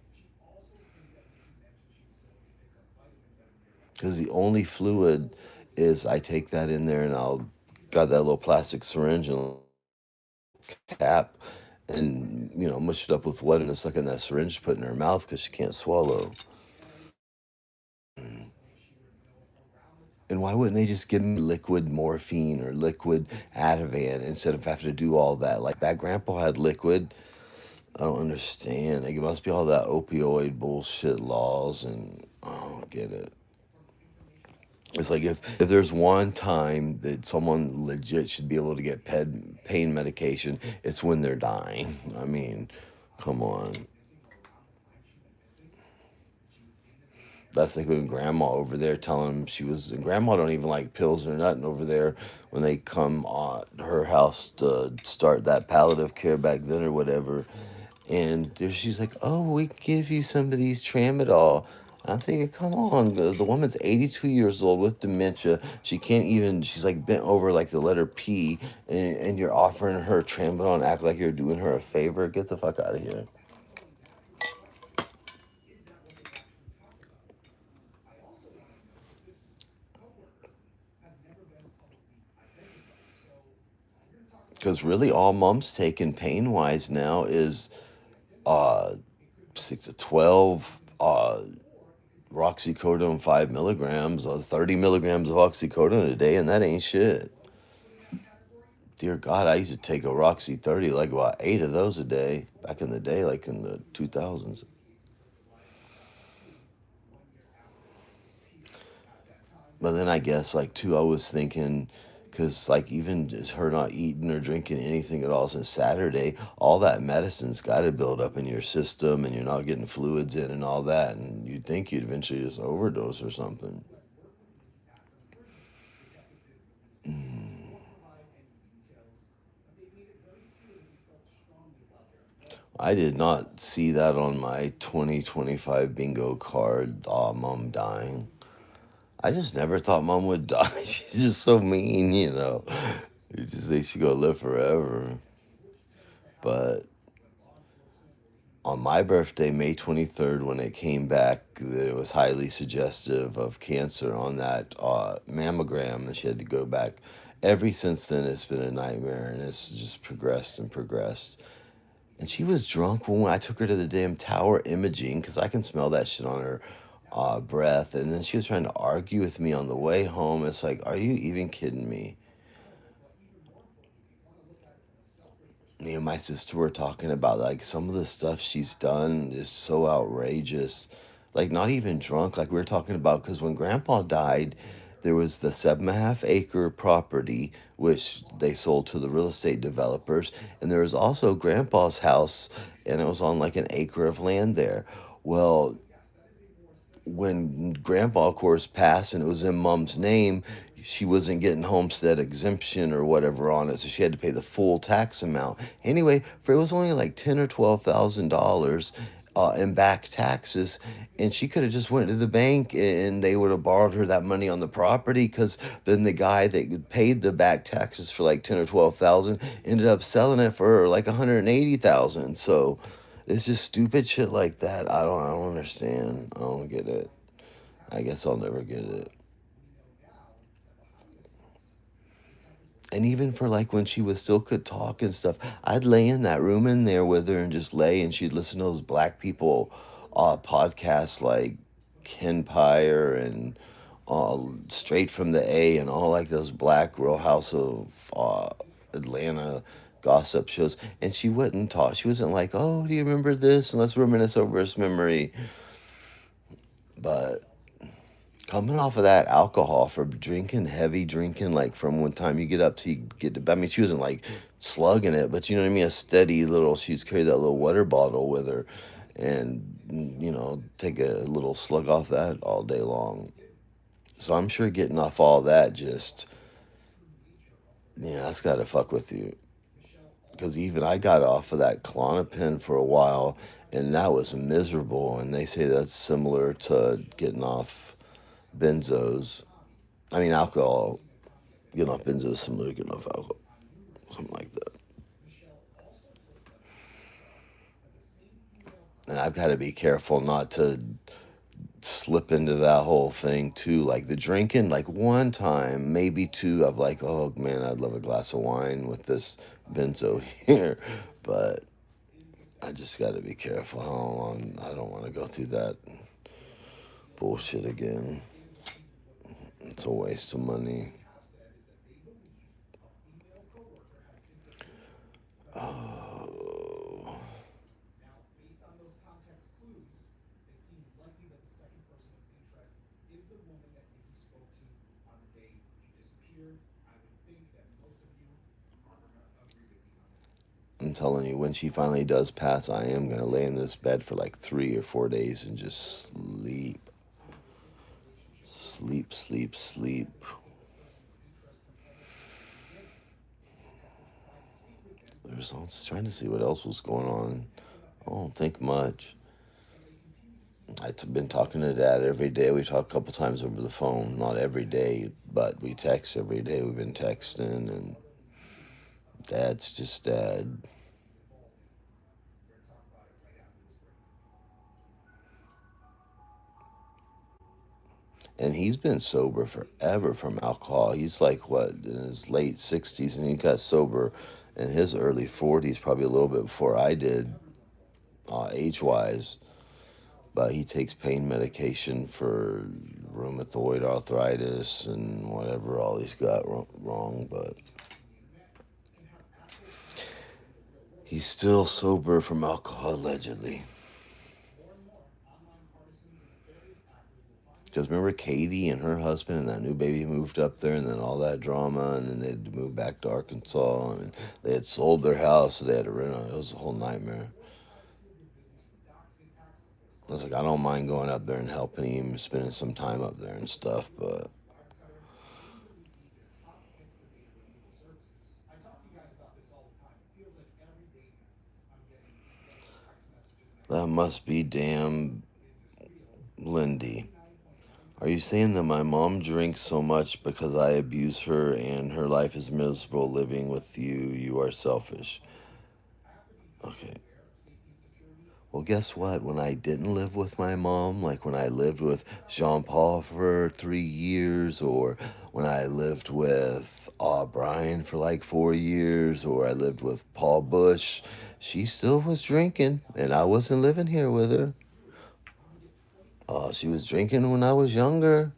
Because the only fluid is I take that in there and I'll got that little plastic syringe and cap and mush it up with water and suck in that syringe, put in her mouth because she can't swallow. And why wouldn't they just give me liquid morphine or liquid Ativan instead of having to do all that? Like that grandpa had liquid. I don't understand. Like it must be all that opioid bullshit laws, and I don't get it. It's like if there's one time that someone legit should be able to get pain medication, it's when they're dying. I mean, come on. That's like when grandma over there telling him and grandma don't even like pills or nothing over there when they come to her house to start that palliative care back then or whatever. And she's like, oh, we can give you some of these Tramadol. I'm thinking, come on, the woman's 82 years old with dementia. She can't even, she's like bent over like the letter P, and you're offering her Tramadol and act like you're doing her a favor. Get the fuck out of here. Because really all mom's taking pain-wise now is 6 to 12 Roxycodone 5 milligrams, 30 milligrams of oxycodone a day, and that ain't shit. Dear God, I used to take a Roxy 30, like about 8 of those a day, back in the day, like in the 2000s. But then I guess, like, too, I was thinking, because, like, even just her not eating or drinking anything at all since Saturday, all that medicine's got to build up in your system, and you're not getting fluids in and all that, and you'd think you'd eventually just overdose or something. I did not see that on my 2025 bingo card, Mom dying. I just never thought Mom would die. She's just so mean, You just think she's gonna live forever. But on my birthday, May 23rd, when it came back, that it was highly suggestive of cancer on that mammogram, and she had to go back. Ever since then, it's been a nightmare, and it's just progressed and progressed. And she was drunk when I took her to the damn tower imaging because I can smell that shit on her breath. And then she was trying to argue with me on the way home. It's like, are you even kidding me? Me and my sister were talking about like some of the stuff she's done is so outrageous. Like not even drunk. Like we were talking about because when Grandpa died, there was the 7.5 acre property which they sold to the real estate developers, and there was also Grandpa's house, and it was on like an acre of land there. Well, when Grandpa, of course, passed and it was in Mom's name, she wasn't getting homestead exemption or whatever on it, so she had to pay the full tax amount. Anyway, for it was only like $10,000 or $12,000 in back taxes, and she could have just went to the bank and they would have borrowed her that money on the property. Because then the guy that paid the back taxes for like 10 or 12,000 ended up selling it for like 180,000. So it's just stupid shit like that. I don't understand. I don't get it. I guess I'll never get it. And even for like when she was still could talk and stuff, I'd lay in that room in there with her and just lay, and she'd listen to those black people podcasts like Ken Pyre and Straight from the A and all like those black Real House of Atlanta gossip shows, and she wouldn't talk. She wasn't like, "Oh, do you remember this?" And let's reminisce over his memory. But coming off of that alcohol for drinking, heavy drinking, like from one time you get up to you get to, I mean, she wasn't like slugging it, but you know what I mean? A steady little, she's carried that little water bottle with her and, take a little slug off that all day long. So I'm sure getting off all that just, that's got to fuck with you. Because even I got off of that Klonopin for a while, and that was miserable. And they say that's similar to getting off benzos. I mean, alcohol. Getting off benzos is similar to getting off alcohol. Something like that. And I've got to be careful not to slip into that whole thing too. Like the drinking, like one time, maybe two, I've like, oh man, I'd love a glass of wine with this benzo here. But I just got to be careful how long. I don't want to go through that bullshit again. It's a waste of money. Oh. Based on those context clues, it seems likely that the second person of interest is the woman that Nikki spoke to on the day she disappeared. I would think that most of you are going to agree with me on that. I'm telling you, when she finally does pass, I am going to lay in this bed for like 3 or 4 days and just sleep. Sleep, sleep, sleep. I was trying to see what else was going on. I don't think much. I've been talking to Dad every day. We talk a couple times over the phone. Not every day, but we text every day. We've been texting, and Dad's just Dad. And he's been sober forever from alcohol. He's like, what, in his late 60s, and he got sober in his early 40s, probably a little bit before I did, age-wise. But he takes pain medication for rheumatoid arthritis and whatever all he's got wrong. But he's still sober from alcohol, allegedly. Because remember Katie and her husband and that new baby moved up there, and then all that drama, and then they had to move back to Arkansas, and they had sold their house, so they had to rent it. It was a whole nightmare. I was like, I don't mind going up there and helping him, spending some time up there and stuff, but that must be damn Lindy. Are you saying that my mom drinks so much because I abuse her and her life is miserable living with you? You are selfish. Okay. Well, guess what? When I didn't live with my mom, like when I lived with Jean Paul for 3 years, or when I lived with Brian for like 4 years, or I lived with Paul Bush, she still was drinking, and I wasn't living here with her. She was drinking when I was younger.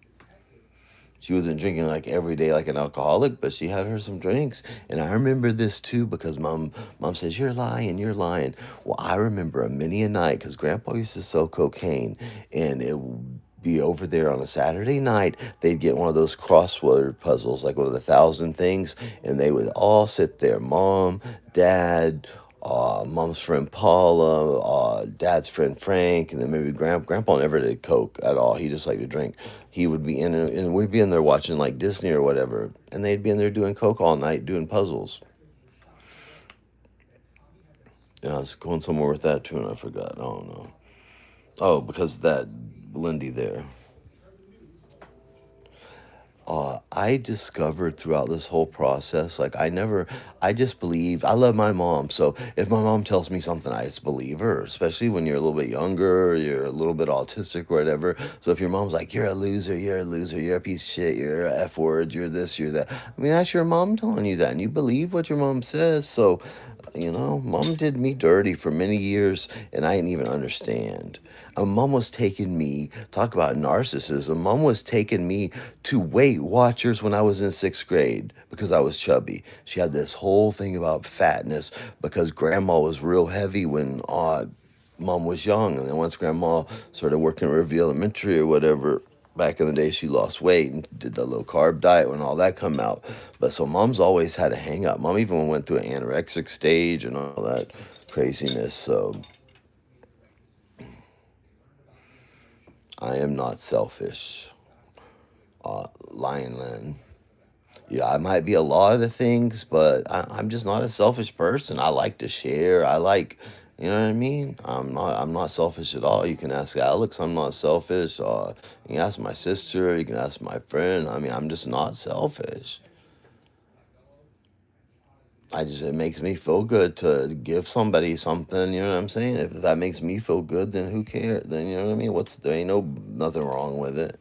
She wasn't drinking like every day like an alcoholic, but she had her some drinks. And I remember this too because mom says, you're lying. Well, I remember a many a night because Grandpa used to sell cocaine, and it would be over there on a Saturday night. They'd get one of those crossword puzzles, like one of the 1,000 things, and they would all sit there, Mom, Dad, Mom's friend Paula, Dad's friend Frank, and then maybe Grandpa never did coke at all. He just liked to drink. He would be in, and we'd be in there watching like Disney or whatever, and they'd be in there doing coke all night, doing puzzles. And I was going somewhere with that too, and I forgot. I don't know. Oh, because that Lindy there. I discovered throughout this whole process, like I just believe, I love my mom. So if my mom tells me something, I just believe her, especially when you're a little bit younger, or you're a little bit autistic or whatever. So if your mom's like, you're a loser, you're a piece of shit, you're a F word, you're this, you're that. I mean, that's your mom telling you that, and you believe what your mom says. So Mom did me dirty for many years, and I didn't even understand. Mom was taking me, talk about narcissism. Mom was taking me to Weight Watchers when I was in sixth grade because I was chubby. She had this whole thing about fatness because grandma was real heavy when mom was young. And then once grandma started working at Riverview Elementary or whatever, back in the day, she lost weight and did the low carb diet when all that come out. But so mom's always had a hang up. Mom even went through an anorexic stage and all that craziness. So I am not selfish. Lion Lynn. Yeah, I might be a lot of things, but I'm just not a selfish person. I like to share. I like, you know what I mean? I'm not selfish at all. You can ask Alex, I'm not selfish. You can ask my sister, you can ask my friend. I mean, I'm just not selfish. It makes me feel good to give somebody something, you know what I'm saying? If that makes me feel good, then who cares? Then you know what I mean? There ain't nothing wrong with it.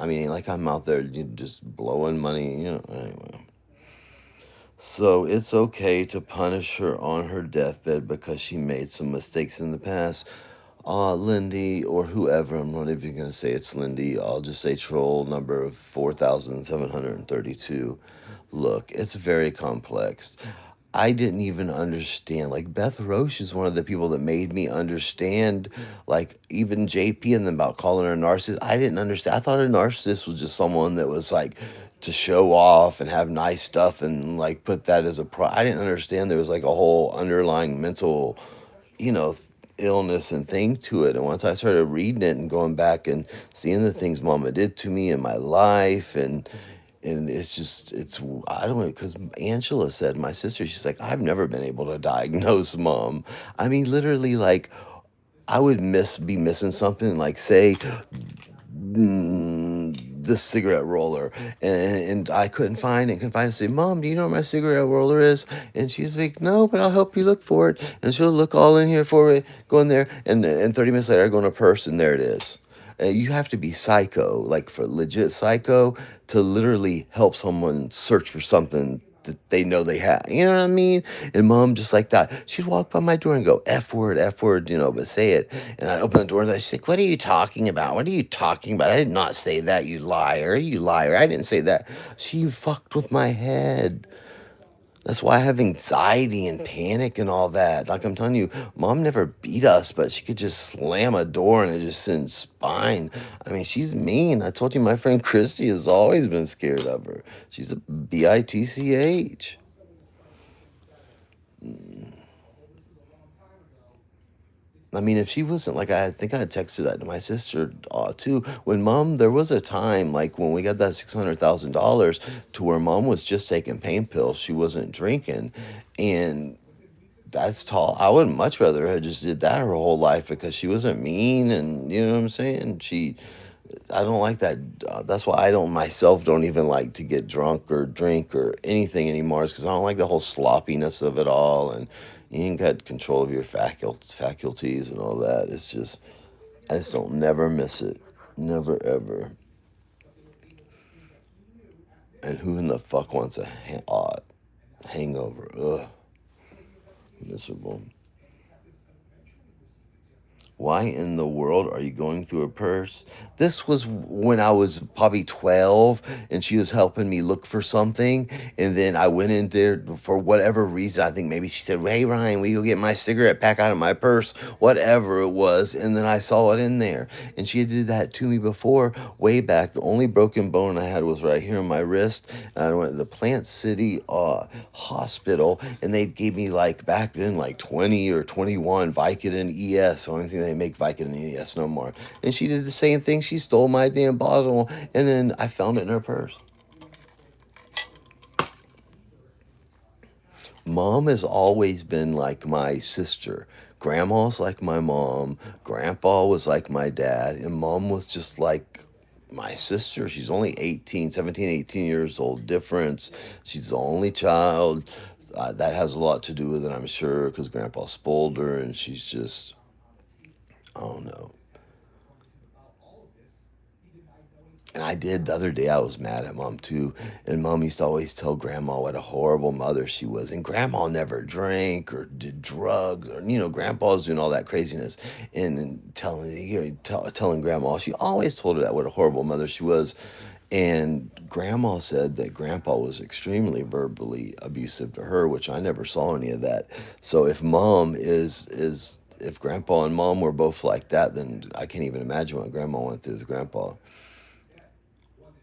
I mean, like I'm out there just blowing money, anyway. So it's okay to punish her on her deathbed because she made some mistakes in the past. Lindy or whoever, I'm not even going to say it's Lindy. I'll just say troll number 4,732. Look, it's very complex. I didn't even understand. Like Beth Roche is one of the people that made me understand, like even JP and them about calling her a narcissist. I didn't understand. I thought a narcissist was just someone that was like to show off and have nice stuff and like put that as a pro. I didn't understand there was like a whole underlying mental, you know, illness and thing to it. And once I started reading it and going back and seeing the things Mama did to me in my life and I don't know, because Angela said, my sister, she's like, I've never been able to diagnose Mom. I mean, literally, like, I would be missing something, like, say, the cigarette roller, and I couldn't find it. Couldn't find it. Say, Mom, do you know where my cigarette roller is? And she's like, no, but I'll help you look for it. And she'll look all in here for it, go in there, and 30 minutes later, I go in a purse, and there it is. You have to be psycho, like for legit psycho, to literally help someone search for something that they know they have. You know what I mean? And Mom, just like that, she'd walk by my door and go, F word, but say it. And I'd open the door and I'd say, what are you talking about? What are you talking about? I did not say that, you liar. You liar. I didn't say that. She fucked with my head. That's why I have anxiety and panic and all that. Like I'm telling you, Mom never beat us, but she could just slam a door and it just sends spine. I mean, she's mean. I told you my friend Christy has always been scared of her. She's a bitch. I mean, if she wasn't like, I think I had texted that to my sister too. When Mom, there was a time like when we got that $600,000 to where Mom was just taking pain pills, she wasn't drinking, and that's tall. I would much rather have just did that her whole life because she wasn't mean, and you know what I'm saying. I don't like that. That's why I don't myself don't even like to get drunk or drink or anything anymore. Is because I don't like the whole sloppiness of it all, and you ain't got control of your faculties and all that. I just don't never miss it, never ever. And who in the fuck wants a hangover? Ugh, miserable. Why in the world are you going through a purse? This was when I was probably 12 and she was helping me look for something. And then I went in there for whatever reason. I think maybe she said, hey, Ryan, will you go get my cigarette pack out of my purse? Whatever it was. And then I saw it in there. And she did that to me before, way back. The only broken bone I had was right here on my wrist. And I went to the Plant City hospital. And they gave me like back then like 20 or 21 Vicodin ES. The only thing they make Vicodin ES no more. And she did the same thing. She stole my damn bottle, and then I found it in her purse. Mom has always been like my sister. Grandma's like my mom. Grandpa was like my dad. And Mom was just like my sister. She's only 17, 18 years old difference. She's the only child. That has a lot to do with it, I'm sure, because Grandpa spoiled her, and she's just, I don't know. And I did the other day. I was mad at mom too, and mom used to always tell grandma what a horrible mother she was. And grandma never drank or did drugs, or grandpa was doing all that craziness, and telling grandma, she always told her that what a horrible mother she was. And grandma said that grandpa was extremely verbally abusive to her, which I never saw any of that. So if grandpa and mom were both like that, then I can't even imagine what grandma went through with grandpa.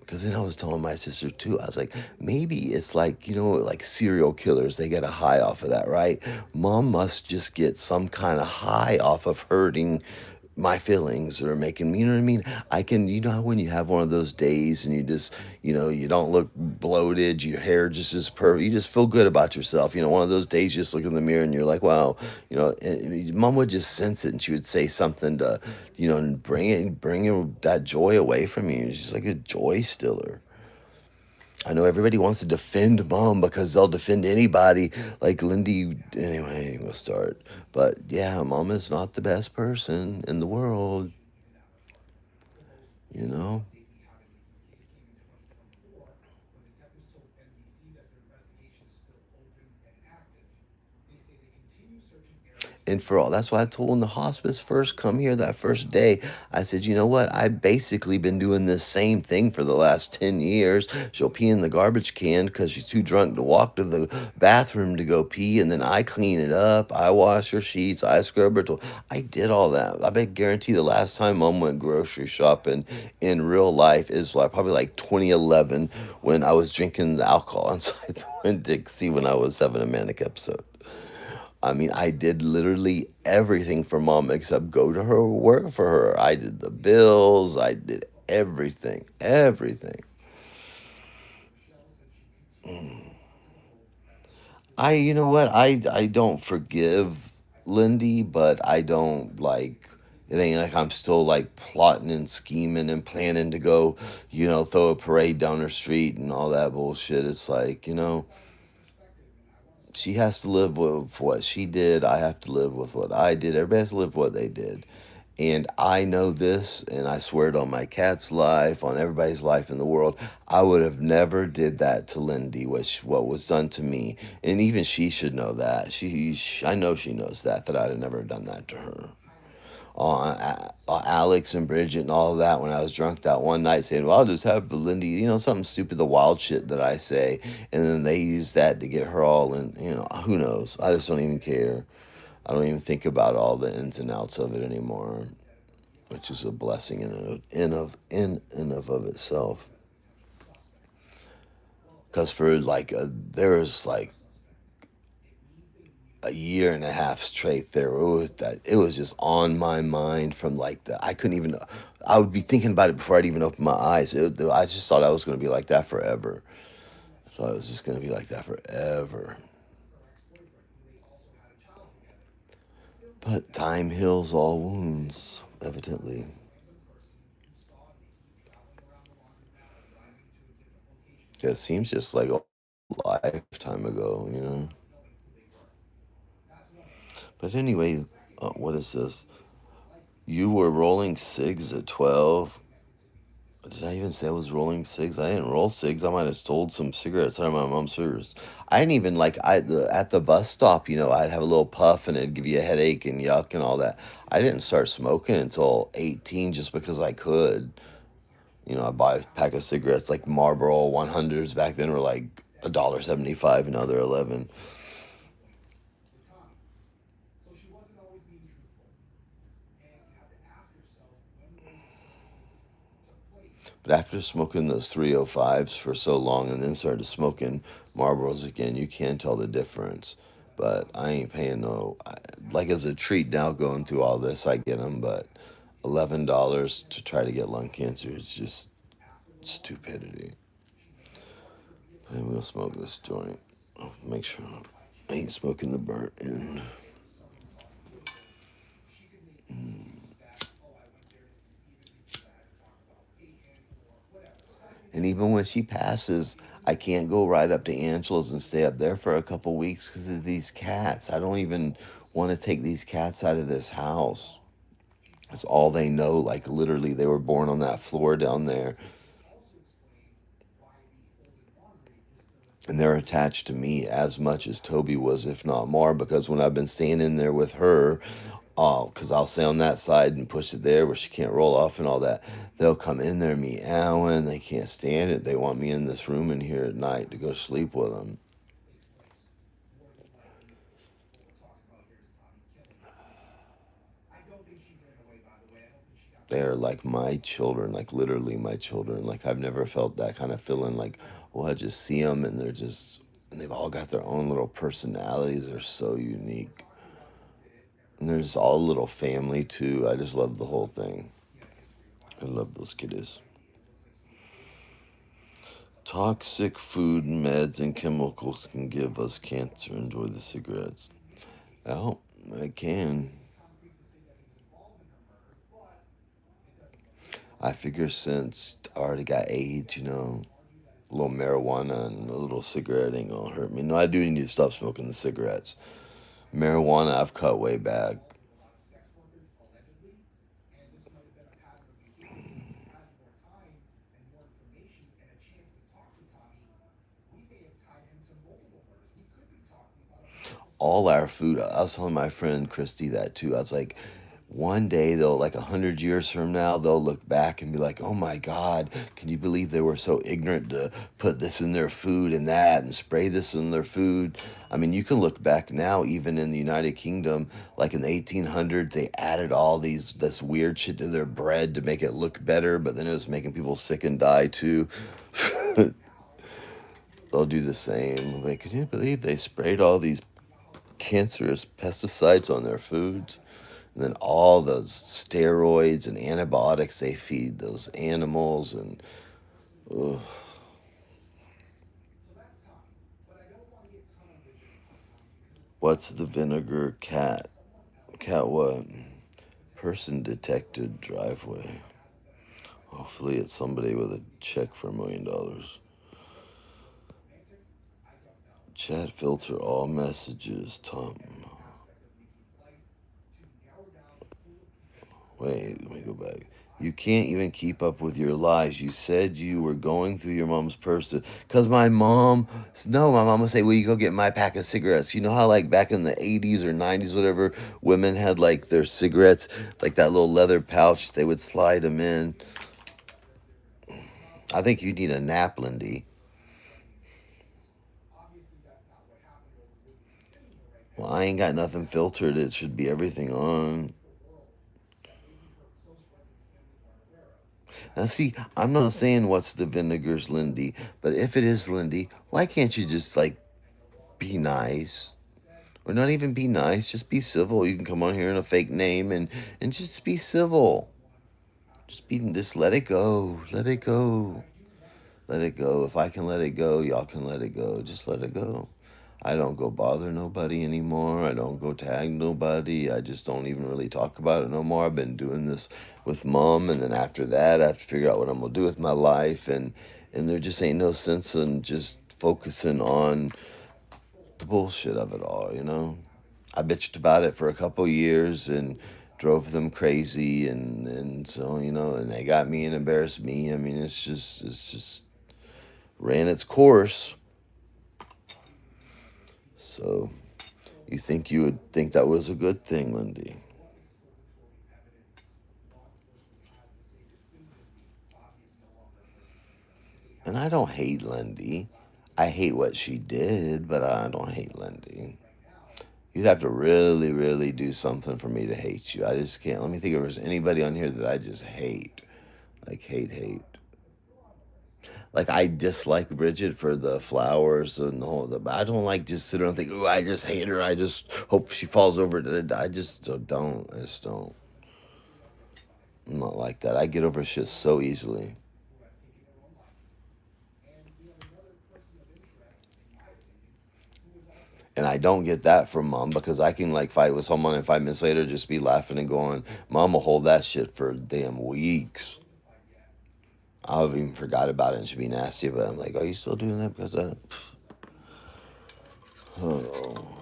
Because then I was telling my sister too, I was like, maybe it's like, like serial killers, they get a high off of that, right? Mom must just get some kind of high off of hurting my feelings or making me, you know what I mean? I can, how when you have one of those days and you just, you don't look bloated, your hair just is perfect, you just feel good about yourself. One of those days you just look in the mirror and you're like, wow, and mom would just sense it and she would say something to, and bring that joy away from you. She's like a joy stiller. I know everybody wants to defend mom because they'll defend anybody like Lindy. Anyway, we'll start. But yeah, mom is not the best person in the world, you know? They'd be having if this case came in 2024, when detectives told NBC that their investigation is still open and active. They say they continue searching areas. And for all that's why I told when the hospice first come here that first day, I said, you know what? I've basically been doing this same thing for the last 10 years. She'll pee in the garbage can because she's too drunk to walk to the bathroom to go pee, and then I clean it up, I wash her sheets, I scrub her I did all that. I bet guarantee the last time mom went grocery shopping in real life is probably like 2011 when I was drinking the alcohol inside the Winn-Dixie when I was having a manic episode. I mean, I did literally everything for mom except go to her, work for her. I did the bills. I did everything, everything. You know what? I don't forgive Lindy, but I don't like, it ain't like I'm still like plotting and scheming and planning to go, throw a parade down her street and all that bullshit. It's like, she has to live with what she did. I have to live with what I did. Everybody has to live what they did. And I know this, and I swear it on my cat's life, on everybody's life in the world. I would have never did that to Lindy, what was done to me. And even she should know that. I know she knows that I'd have never done that to her. Alex and Bridget and all of that when I was drunk that one night saying, well, I'll just have Lindy, something stupid, the wild shit that I say. And then they use that to get her all in, who knows? I just don't even care. I don't even think about all the ins and outs of it anymore, which is a blessing in and of itself. Because for there's like a year and a half straight there. It was just on my mind from like I couldn't even, I would be thinking about it before I'd even open my eyes. I just thought I was going to be like that forever. I thought it was just going to be like that forever. But time heals all wounds, evidently. It seems just like a lifetime ago. But anyway, what is this? You were rolling cigs at 12. Did I even say I was rolling cigs? I didn't roll cigs. I might have stole some cigarettes out of my mom's purse. I didn't even at the bus stop. I'd have a little puff and it'd give you a headache and yuck and all that. I didn't start smoking until 18, just because I could. I buy a pack of cigarettes like Marlboro 100s back then were like $1.75, and now they're 11. So she wasn't always being truthful. And you have to ask yourself when those occurrences took place. But after smoking those 305s for so long and then started smoking Marlboros again, you can tell the difference. But I ain't paying like as a treat now going through all this, I get them, but $11 to try to get lung cancer is just stupidity. And we'll smoke this joint. I'll make sure I ain't smoking the burnt end. And even when she passes, I can't go right up to Angela's and stay up there for a couple weeks because of these cats. I don't even want to take these cats out of this house. That's all they know. Like literally, they were born on that floor down there. And they're attached to me as much as Toby was, if not more, because when I've been staying in there with her, because I'll stay on that side and push it there where she can't roll off and all that, they'll come in there meowing. They can't stand it. They want me in this room in here at night to go sleep with them. They're like my children, like literally my children. Like I've never felt that kind of feeling. Like, well, I just see them and and they've all got their own little personalities. They're so unique. And they're just all a little family too. I just love the whole thing. I love those kiddos. Toxic food, meds, and chemicals can give us cancer. Enjoy the cigarettes. Oh, I can. I figure since I already got AIDS, a little marijuana and a little cigarette ain't gonna hurt me. No, I do need to stop smoking the cigarettes. Marijuana, I've cut way back. All our food, I was telling my friend Christy that too. I was like, one day they'll, like 100 years from now, they'll look back and be like, oh my God, can you believe they were so ignorant to put this in their food and that and spray this in their food? I mean, you can look back now, even in the United Kingdom, like in the 1800s, they added all this weird shit to their bread to make it look better, but then it was making people sick and die too. They'll do the same. Like, can you believe they sprayed all these cancerous pesticides on their foods? And then all those steroids and antibiotics they feed those animals and ugh. What's the vinegar cat? Cat what? Person detected driveway. Hopefully it's somebody with a check for $1 million. Chat filter all messages. Tom. Wait, let me go back. You can't even keep up with your lies. You said you were going through your mom's purse. Because my mom would say, well, you go get my pack of cigarettes. You know how, like, back in the 80s or 90s, whatever, women had, like, their cigarettes, like that little leather pouch. They would slide them in. I think you need a nap, Lindy. Well, I ain't got nothing filtered. It should be everything on. Now, see, I'm not saying what's the vinegars, Lindy, but if it is Lindy, why can't you just, like, be nice? Or not even be nice, just be civil. You can come on here in a fake name and just be civil. Just let it go. Let it go. Let it go. If I can let it go, y'all can let it go. Just let it go. I don't go bother nobody anymore. I don't go tag nobody. I just don't even really talk about it no more. I've been doing this with Mom, and then after that, I have to figure out what I'm gonna do with my life, and there just ain't no sense in just focusing on the bullshit of it all, I bitched about it for a couple years and drove them crazy, and so, and they got me and embarrassed me. I mean, it's just ran its course. So, you would think that was a good thing, Lindy. And I don't hate Lindy. I hate what she did, but I don't hate Lindy. You'd have to really, really do something for me to hate you. I just can't. Let me think if there's anybody on here that I just hate. Like, hate. Like, I dislike Bridget for the flowers and I don't like just sit around and think, oh, I just hate her. I just hope she falls over. I just don't. I just don't. I'm not like that. I get over shit so easily. And I don't get that from Mom because I can, like, fight with someone and 5 minutes later just be laughing and going, Mom will hold that shit for damn weeks. I've even forgot about it and she'd be nasty, but I'm like, are you still doing that? Because oh.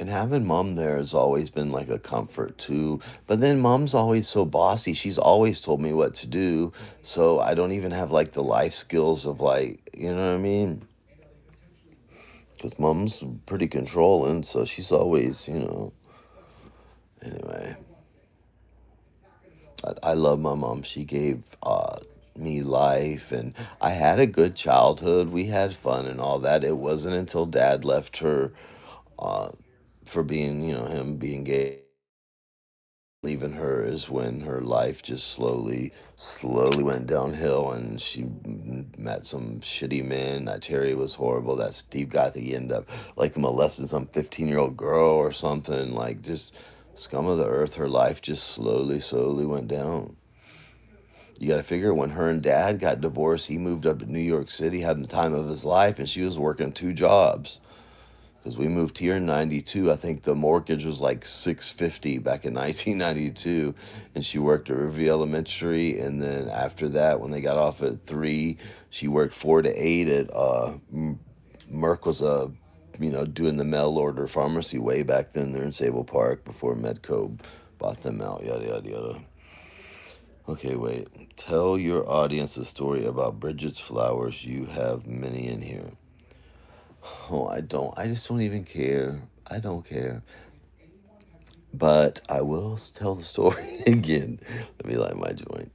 And having mom there has always been like a comfort too. But then mom's always so bossy. She's always told me what to do. So I don't even have like the life skills of like, you know what I mean? Because mom's pretty controlling. So she's always, anyway. I love my mom. She gave me life, and I had a good childhood. We had fun and all that. It wasn't until dad left her uh, for being, him being gay, leaving her is when her life just slowly went downhill, and she met some shitty men. That Terry was horrible. That Steve guy, I think he ended up like molesting some 15-year-old girl or something. Like just scum of the earth. Her life just slowly went down. You got to figure when her and dad got divorced, he moved up to New York City, having the time of his life, and she was working two jobs. Because we moved here in '92, I think the mortgage was like 650 back in 1992, and she worked at Riverview Elementary, and then after that, when they got off at 3, she worked 4 to 8 at Merck was doing the mail order pharmacy way back then. There in Sable Park before Medco bought them out. Yada yada yada. Okay, wait. Tell your audience a story about Bridget's flowers. You have many in here. Oh, I don't. I just don't even care. I don't care. But I will tell the story again. Let me light my joint.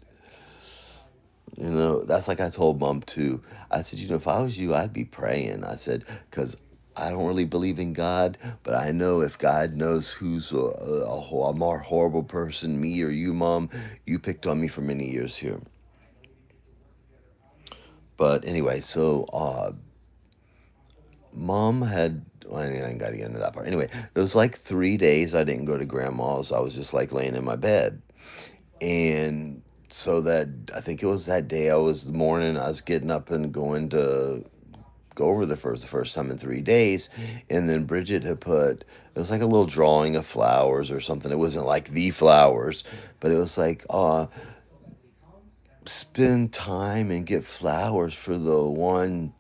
That's like I told mom too. I said, if I was you, I'd be praying. I said, because I don't really believe in God, but I know if God knows who's a more horrible person, me or you, mom, you picked on me for many years here. But anyway, so mom had, well, I ain't got to get into that part. Anyway, it was like 3 days I didn't go to grandma's. I was just like laying in my bed. And so that, I think it was that day I was the morning, I was getting up and going to go over the first time in 3 days. And then Bridget had put, it was like a little drawing of flowers or something. It wasn't like the flowers, but it was like, spend time and get flowers for the one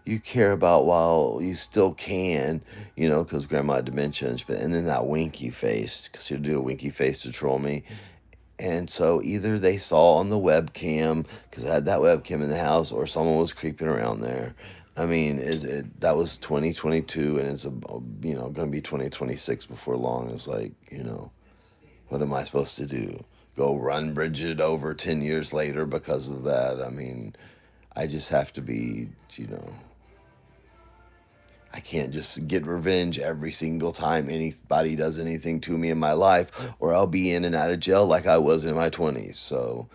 you care about while you still can, because grandma had dementia, and then that winky face, because he'd do a winky face to troll me. And so either they saw on the webcam, because I had that webcam in the house, or someone was creeping around there. I mean, that was 2022, and it's going to be 2026 before long. It's like, what am I supposed to do? Go run Bridget over 10 years later because of that? I mean, I just have to be, I can't just get revenge every single time anybody does anything to me in my life, or I'll be in and out of jail like I was in my 20s. So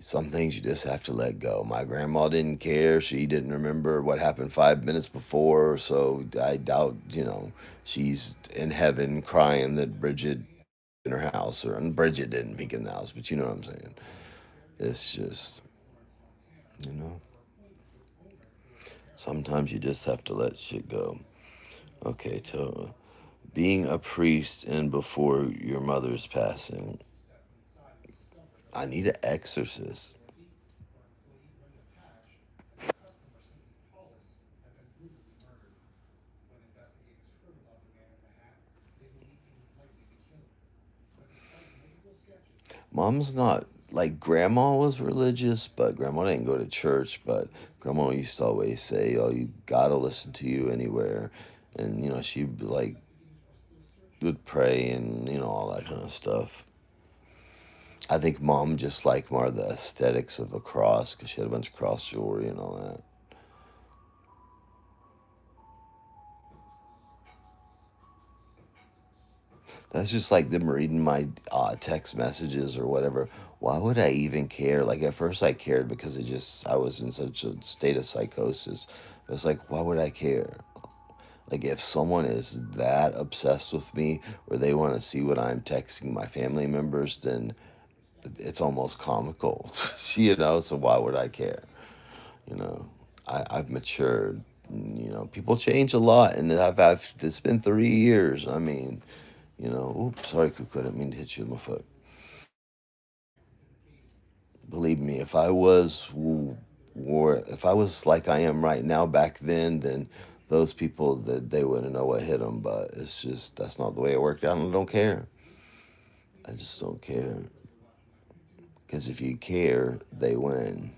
some things you just have to let go. My grandma didn't care. She didn't remember what happened 5 minutes before. So I doubt, she's in heaven crying that Bridget in her house, and Bridget didn't peek in the house, but you know what I'm saying. It's just, you know, sometimes you just have to let shit go. Okay, so being a priest and before your mother's passing, I need an exorcist. Mom's not like grandma was religious, but grandma didn't go to church. But grandma used to always say, "Oh, you gotta listen to you anywhere," and she like would pray and all that kind of stuff. I think mom just liked more the aesthetics of the cross because she had a bunch of cross jewelry and all that. That's just like them reading my text messages or whatever. Why would I even care? Like at first I cared because I was in such a state of psychosis. But it's like, why would I care? Like if someone is that obsessed with me or they want to see what I'm texting my family members, then it's almost comical, so why would I care? You know, I've matured. People change a lot, and it's been 3 years. I mean, oops, sorry, Cuckoo, I didn't mean to hit you with my foot. Believe me, if I was like I am right now back then those people that they wouldn't know what hit them, but it's just that's not the way it worked out. And I don't care. I just don't care because if you care, they win.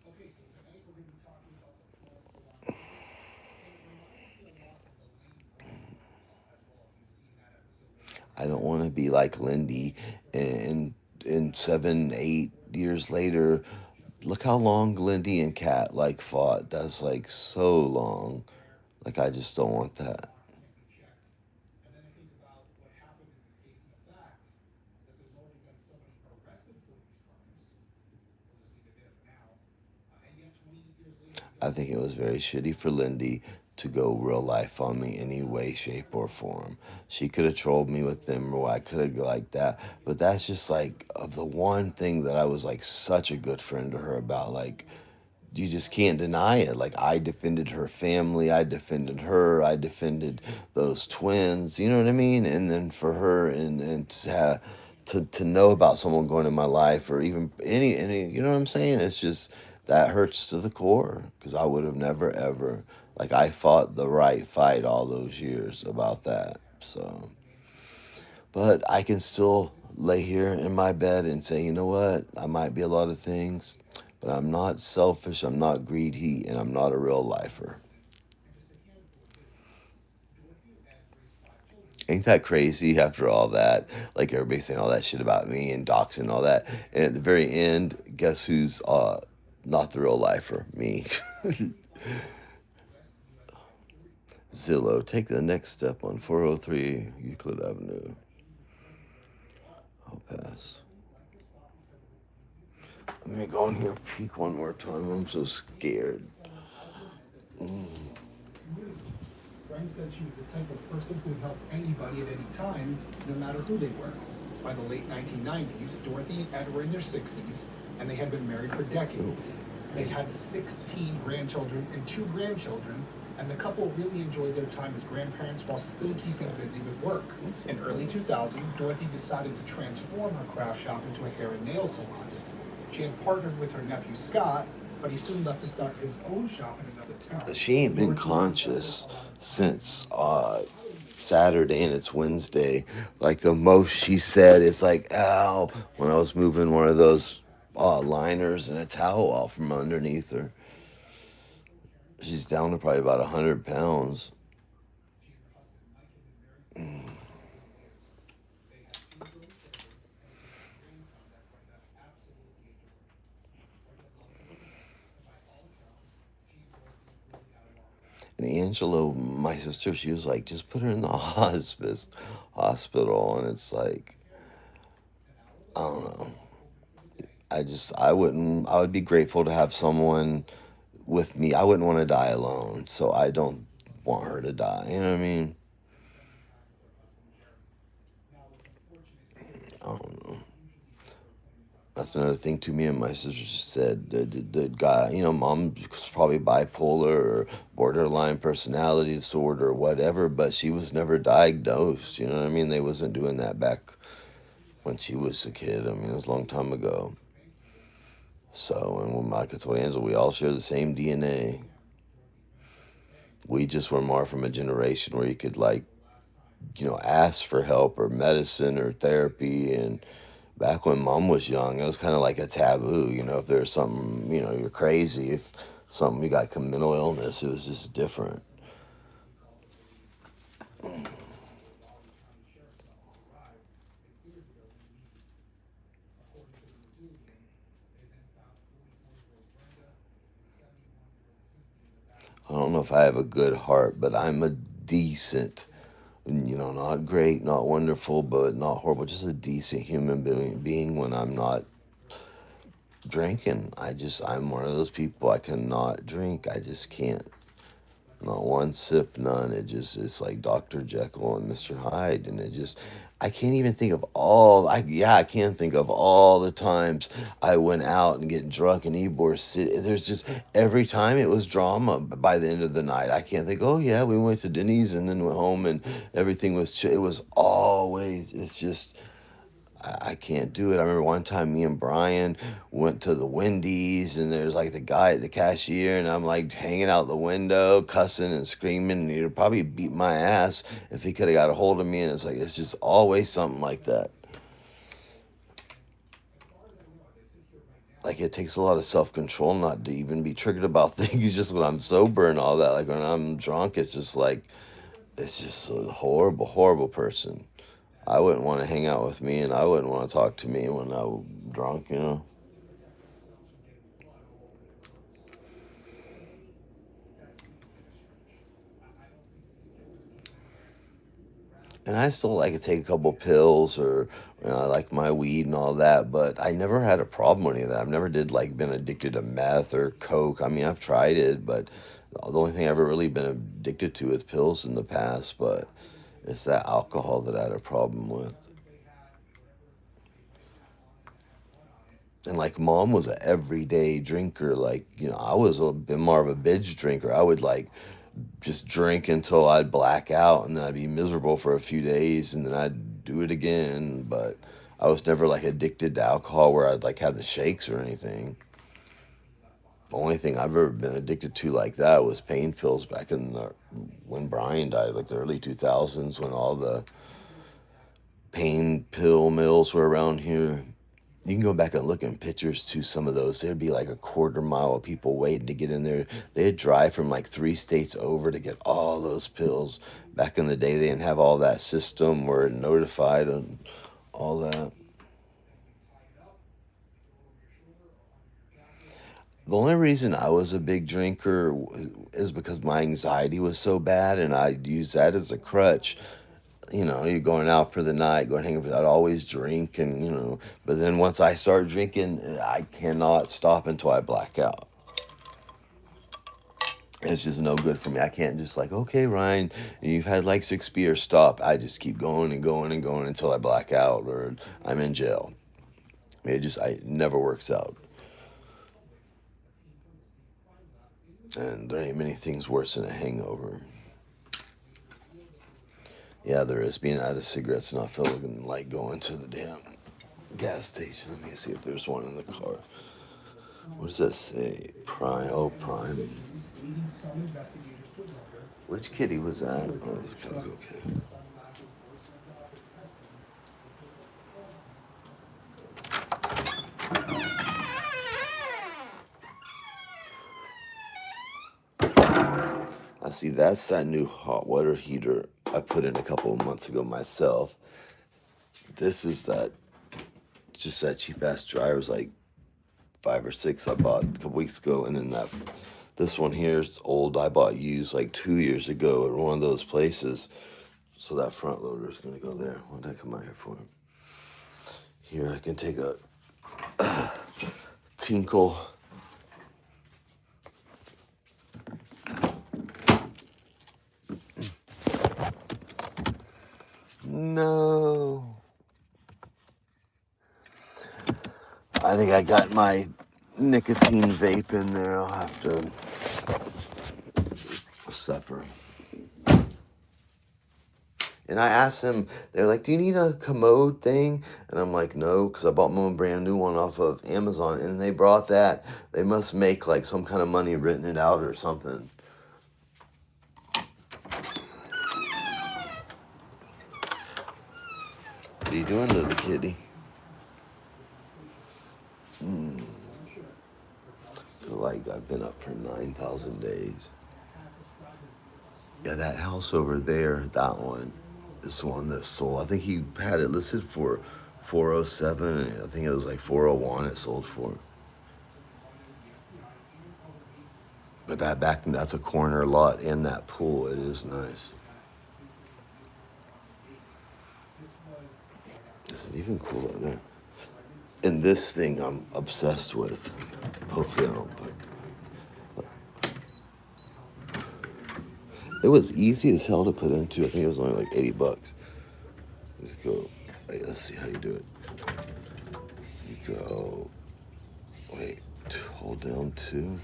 Okay, so tonight we're going to be talking about the Florence salon. And there might be a lot of the lane as well, if you've seen that episode where I don't want to be like Lindy, and in 7, 8 years later, look how long Lindy and Kat like fought. That's like so long. Like I just don't want that. box can't be checked. And then I think about what happened in this case and the fact that there's already been somebody arrested for these crimes. We'll just leave it there for now. And yet 28 years later, we I don't think it was very shitty for Lindy to go real life on me any way, shape, or form. She could have trolled me with them, or I could have like that. But that's just like of the one thing that I was like such a good friend to her about. Like you just can't deny it. Like I defended her family, I defended her, I defended those twins. You know what I mean? And then for her and to know about someone going in my life or even any you know what I'm saying? It's just that hurts to the core because I would have never ever like I fought the right fight all those years about that. So, but I can still lay here in my bed and say, you know what? I might be a lot of things, but I'm not selfish, I'm not greedy, and I'm not a real lifer. Ain't that crazy after all that? Like everybody saying all that shit about me and doxing and all that. And at the very end, guess who's not the real lifer? Me. Zillow, take the next step on 403 Euclid Avenue. I'll pass. Let me go in here and peek one more time. I'm so scared. Frank said she was the type of person who would help anybody at any time, no matter who they were. By the late 1990s, Dorothy and Ed were in their 60s, and they had been married for decades. They had 16 grandchildren and 2 grandchildren, and the couple really enjoyed their time as grandparents while still keeping busy with work. In early 2000, Dorothy decided to transform her craft shop into a hair and nail salon. She had partnered with her nephew Scott, but he soon left to start his own shop in another town. She ain't been conscious since Saturday and it's Wednesday. Like the most she said is like, ow, when I was moving one of those liners and a towel off from underneath her. She's down to probably about 100 pounds. And Angela, my sister, she was like, just put her in the hospital. And it's like, I don't know. I would be grateful to have someone with me. I wouldn't want to die alone. So I don't want her to die. You know what I mean? I don't know. That's another thing to me and my sister just said. The guy, you know, mom's probably bipolar or borderline personality disorder or whatever, but she was never diagnosed. You know what I mean? They wasn't doing that back when she was a kid. I mean, it was a long time ago. So, and when Micah told Angela, we all share the same DNA. We just were more from a generation where you could, like, you know, ask for help or medicine or therapy. And back when mom was young, it was kind of like a taboo. You know, if there's something, you know, you're crazy, if something, you got mental illness, it was just different. I don't know if I have a good heart, but I'm a decent, you know, not great, not wonderful, but not horrible, just a decent human being when I'm not drinking. I'm one of those people, I cannot drink. I just can't. Not one sip, none. It's like Dr. Jekyll and Mr. Hyde. And I can't even think of I can think of all the times I went out and get drunk in Ybor City. There's just, every time it was drama by the end of the night. I can't think, oh yeah, we went to Denny's and then went home and everything was, it was always, it's just, I can't do it. I remember one time me and Brian went to the Wendy's and there's like the guy at the cashier and I'm like hanging out the window, cussing and screaming, and he'd probably beat my ass if he could have got a hold of me. And it's like it's just always something like that. Like it takes a lot of self-control not to even be triggered about things just when I'm sober and all that. Like when I'm drunk, it's just like it's just a horrible, horrible person. I wouldn't want to hang out with me, and I wouldn't want to talk to me when I'm drunk, you know. And I still like to take a couple pills, or I like my weed and all that, but I never had a problem with any of that. I've never been addicted to meth or coke. I mean, I've tried it, but the only thing I've ever really been addicted to is pills in the past. But it's that alcohol that I had a problem with. And like mom was an everyday drinker. Like, I was a bit more of a binge drinker. I would like just drink until I'd black out and then I'd be miserable for a few days and then I'd do it again. But I was never like addicted to alcohol where I'd like have the shakes or anything. The only thing I've ever been addicted to like that was pain pills back when Brian died, like the early 2000s, when all the pain pill mills were around here. You can go back and look in pictures to some of those. There'd be like a quarter mile of people waiting to get in there. They'd drive from like 3 states over to get all those pills. Back in the day, they didn't have all that system where it notified and all that. The only reason I was a big drinker is because my anxiety was so bad, and I'd use that as a crutch. You're going out for the night, going hang out. I'd always drink, and but then once I start drinking, I cannot stop until I black out. It's just no good for me. I can't just like, okay, Ryan, you've had like 6 beers, stop. I just keep going and going and going until I black out or I'm in jail. It never works out. And there ain't many things worse than a hangover. Yeah, there is. Being out of cigarettes, not feeling like going to the damn gas station. Let me see if there's one in the car. What does that say? Prime. Oh, Prime. Leading some investigators to wonder Which kitty was that? Oh, it's Coco Kid. I see that's that new hot water heater I put in a couple of months ago myself. This is just that cheap ass dryer. It was like 5 or 6 I bought a couple weeks ago, and then this one here is old. I bought used like 2 years ago at one of those places. So that front loader is gonna go there. What did I come out here for? Here I can take a tinkle. No. I think I got my nicotine vape in there. I'll have to suffer. And I asked them, they're like, do you need a commode thing? And I'm like, no, because I bought mom a brand new one off of Amazon. And they brought that. They must make like some kind of money renting it out or something. What are you doing, little kitty? I feel like I've been up for 9,000 days. Yeah, that house over there, that one, is the one that sold. I think he had it listed for 407, and I think it was like 401 it sold for. But that's a corner lot in that pool. It is nice. This is even cool out there. And this thing I'm obsessed with. Hopefully I don't put... It was easy as hell to put into. I think it was only like $80. Just go. Wait, let's see how you do it. You go. Wait, hold down 2.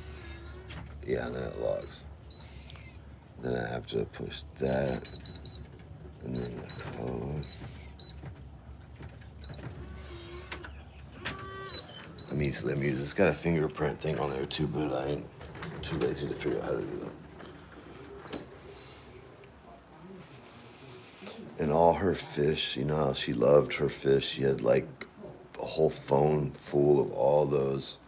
Yeah, and then it locks. Then I have to push that. And then the code. I'm easily amused. It's got a fingerprint thing on there too, but I ain't too lazy to figure out how to do that. And all her fish, you know how she loved her fish. She had like a whole phone full of all those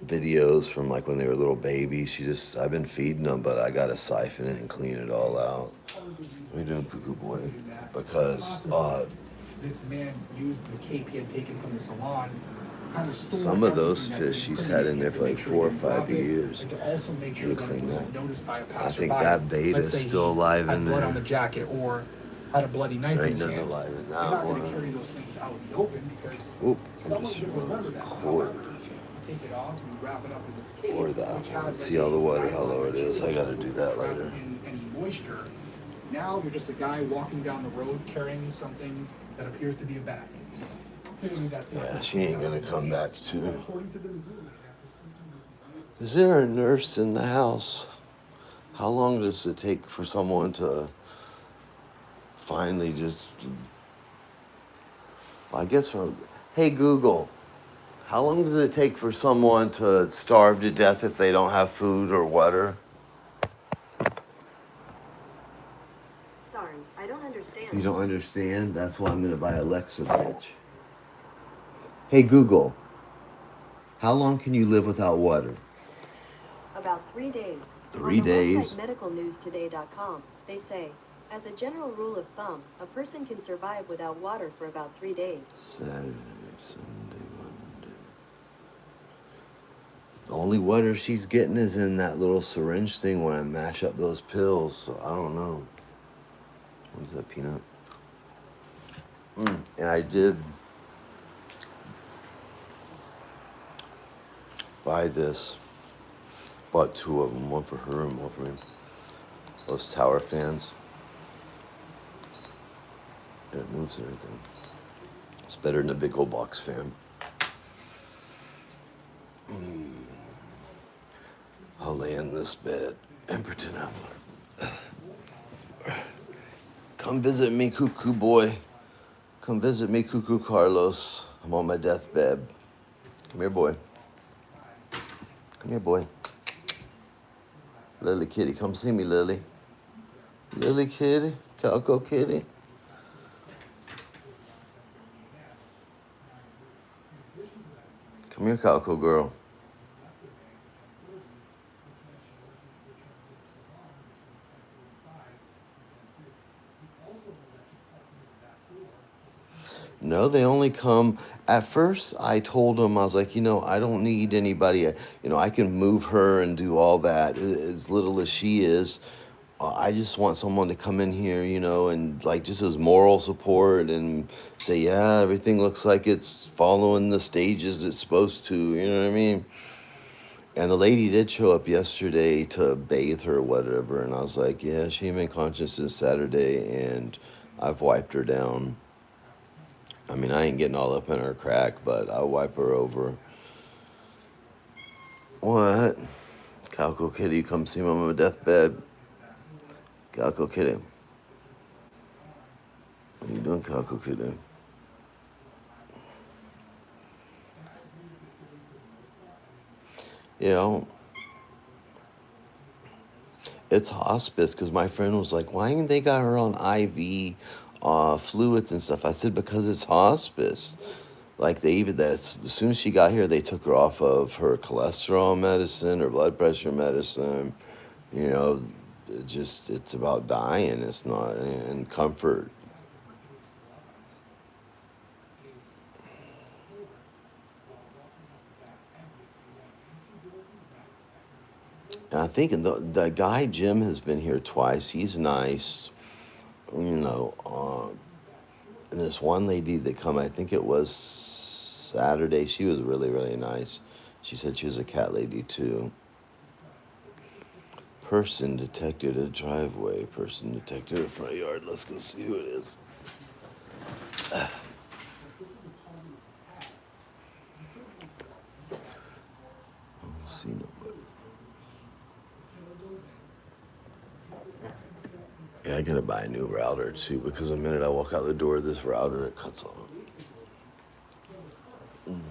videos from like when they were little babies. I've been feeding them, but I gotta siphon it and clean it all out. What are you doing, Cuckoo Boy? Because this man used the cape he had taken from the salon, kind of stored some of those everything that fish was she's had in there for like incriminating, 4 or 5 to make sure he didn't years. drop it, and to also make sure Really that it clean wasn't that. noticed by a I passerby. think that beta Let's is say still he alive had in blood there. on the jacket or had a bloody knife There in ain't his nothing hand. alive in You're that not going to one. carry those things out in the open because Oop, someone just could remember that. record. However, you take it off and you wrap it up in this cape, Or that which one. has See like all the a water, how nylon low it is. I material gotta to do that trap later. in any moisture. Now you're just a guy walking down the road carrying something that appears to be a bag. Clearly that's not Yeah, she ain't gonna come back too. according to the Missouri. Is there a nurse in the house? How long does it take for someone to finally just... Well, I guess hey Google, how long does it take for someone to starve to death if they don't have food or water? Sorry, I don't understand. You don't understand? That's why I'm gonna buy Alexa, bitch. Hey Google, how long can you live without water? About 3 days. 3 On the days? website medicalnewstoday.com, they say, as a general rule of thumb, a person can survive without water for about 3 days. Saturday, Sunday, Monday. The only water she's getting is in that little syringe thing when I mash up those pills, so I don't know. What is that, peanut? And I did buy this. Bought 2 of them, one for her and one for me. Those tower fans. And it moves everything. It's better than a big old box fan. I'll lay in this bed and pretend I'm... Come visit me, Cuckoo Boy. Come visit me, Cuckoo Carlos. I'm on my deathbed. Come here, boy. Come here, boy. Lily Kitty, come see me, Lily. Lily Kitty, Calco Kitty. Come here, Calco girl. No, they only come. At first, I told them, I was like, I don't need anybody. I can move her and do all that as little as she is. I just want someone to come in here, and like just as moral support and say, yeah, everything looks like it's following the stages it's supposed to. You know what I mean? And the lady did show up yesterday to bathe her or whatever. And I was like, yeah, she ain't been conscious since Saturday, and I've wiped her down. I mean, I ain't getting all up in her crack, but I'll wipe her over. What? Calco Kitty, come see me on my deathbed. Calco Kitty. What are you doing, Calco Kitty? It's hospice, because my friend was like, why ain't they got her on IV fluids and stuff? I said, because it's hospice. Like as soon as she got here, they took her off of her cholesterol medicine, her blood pressure medicine. It's about dying. It's not in comfort. And I think the guy Jim has been here twice. He's nice. And this one lady that come, I think it was Saturday, she was really, really nice. She said she was a cat lady too. Person detected a driveway. Person detected a front yard. Let's go see who it is. I don't see nobody. Yeah, I gotta buy a new router too, because the minute I walk out the door of this router, it cuts off. Turn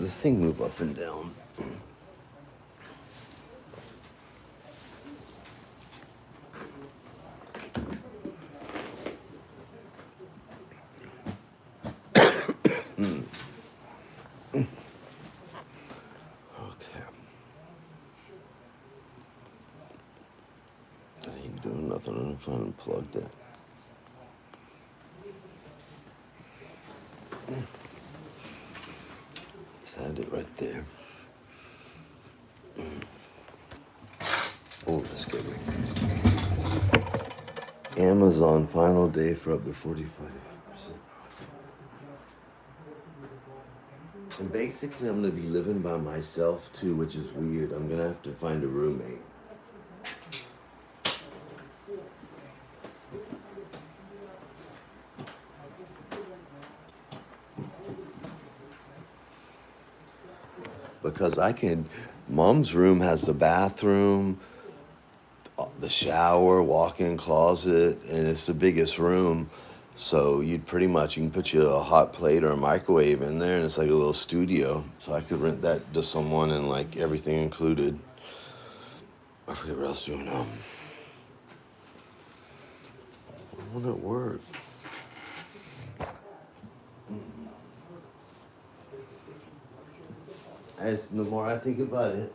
this thing move up and down? Okay. I ain't doing nothing. I'm trying to unplug that. Set it right there. Oh, that scared me. Amazon final day for up to 45%. And basically, I'm gonna be living by myself too, which is weird. I'm gonna have to find a roommate. Because mom's room has the bathroom, the shower, walk-in closet, and it's the biggest room. So you can put you a hot plate or a microwave in there, and it's like a little studio. So I could rent that to someone and like everything included. I forget what else doing now. Why won't it work? The more I think about it,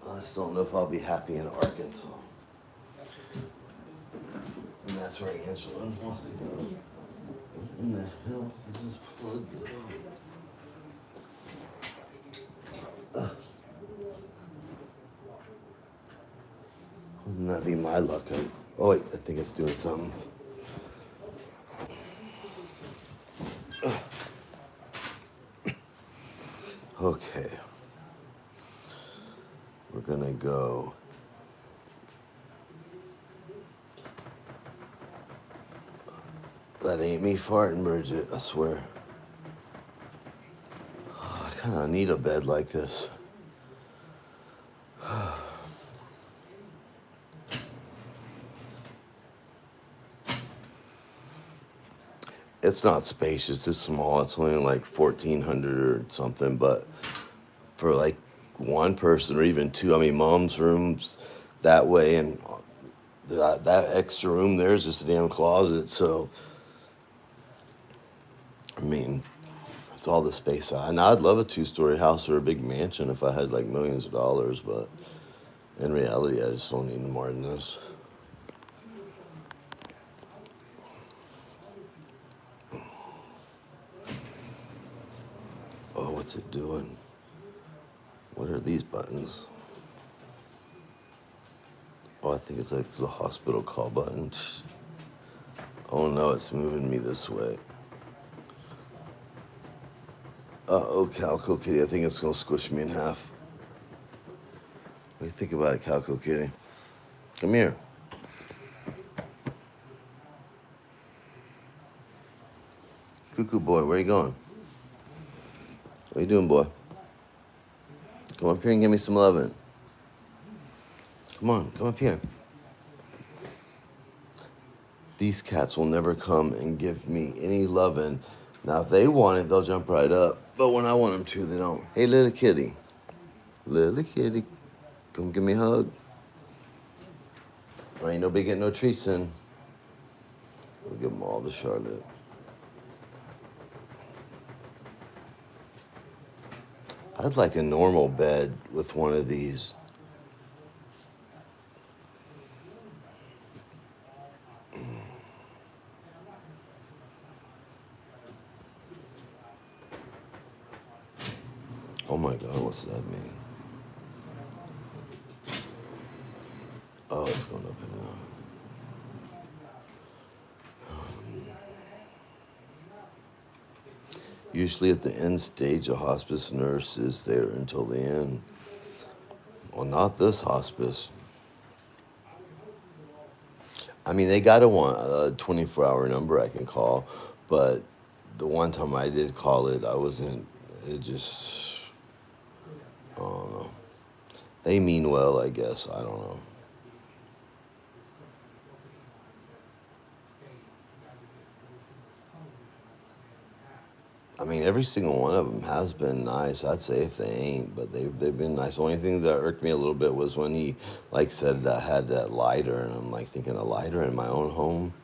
I just don't know if I'll be happy in Arkansas. And that's where Angela wants to go. In the hell does this plug go? Wouldn't that be my luck? Oh wait, I think it's doing something. Okay. We're gonna go. That ain't me farting, Bridget, I swear. Oh, I kinda need a bed like this. It's not spacious, it's small. It's only like 1,400 or something, but for like one person or even two, I mean, mom's room's that way, and that extra room there is just a damn closet. So, I mean, it's all the space. And I'd love a 2-story house or a big mansion if I had like millions of dollars, but in reality, I just don't need more than this. Oh, what's it doing? What are these buttons? Oh, I think it's like the hospital call button. Oh no, it's moving me this way. Oh, Calico Kitty, I think it's gonna squish me in half. What do you think about it, Calico Kitty? Come here. Cuckoo boy, where you going? What you doing, boy? Come up here and give me some loving. Come on, come up here. These cats will never come and give me any loving. Now, if they want it, they'll jump right up. But when I want them to, they don't. Hey, little kitty. Little kitty, come give me a hug. Or ain't nobody getting no treats in. We'll give them all to Charlotte. I'd like a normal bed with one of these. Oh my God, what's that mean? Oh, it's going up and down. Usually at the end stage, a hospice nurse is there until the end. Well, not this hospice. I mean, they got a 24-hour number I can call, but the one time I did call it, I wasn't, it just, I don't know. They mean well, I guess. I don't know. I mean, every single one of them has been nice. I'd say if they ain't, but they've been nice. The only thing that irked me a little bit was when he like said that had that lighter, and I'm like thinking a lighter in my own home.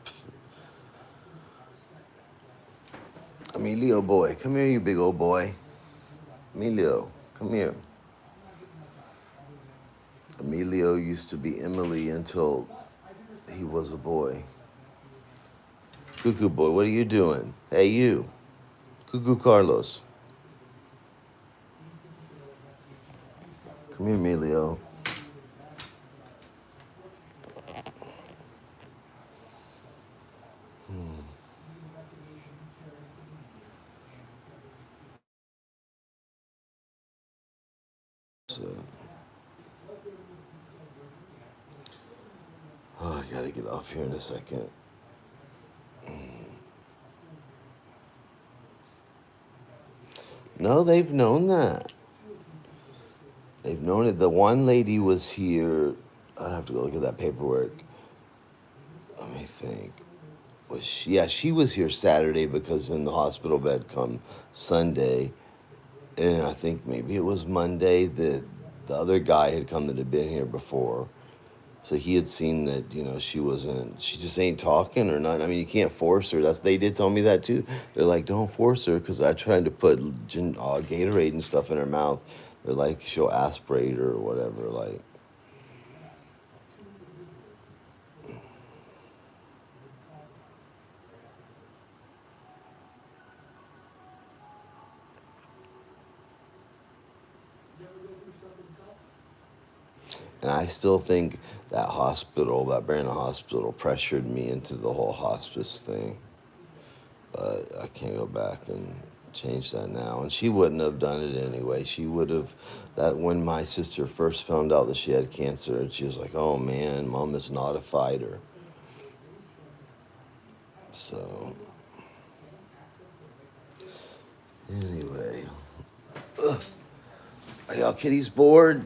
Emilio boy, come here, you big old boy. Emilio, come here. Emilio used to be Emily until he was a boy. Cuckoo boy, what are you doing? Hey, you. Cuckoo Carlos. Come here, Emilio. So, oh, I gotta get off here in a second. No, they've known that. They've known it. The one lady was here. I have to go look at that paperwork. Let me think. Was she? Yeah, she was here Saturday because in the hospital bed come Sunday, and I think maybe it was Monday that the other guy had come that had been here before. So he had seen that, she just ain't talking or not. I mean, you can't force her. They did tell me that too. They're like, don't force her, because I tried to put Gatorade and stuff in her mouth. They're like, she'll aspirate her or whatever. Like, and I still think that Brandon hospital pressured me into the whole hospice thing. But I can't go back and change that now. And she wouldn't have done it anyway. She would have, that when my sister first found out that she had cancer, and she was like, oh man, mom is not a fighter. So, anyway. Ugh. Are y'all kitties bored?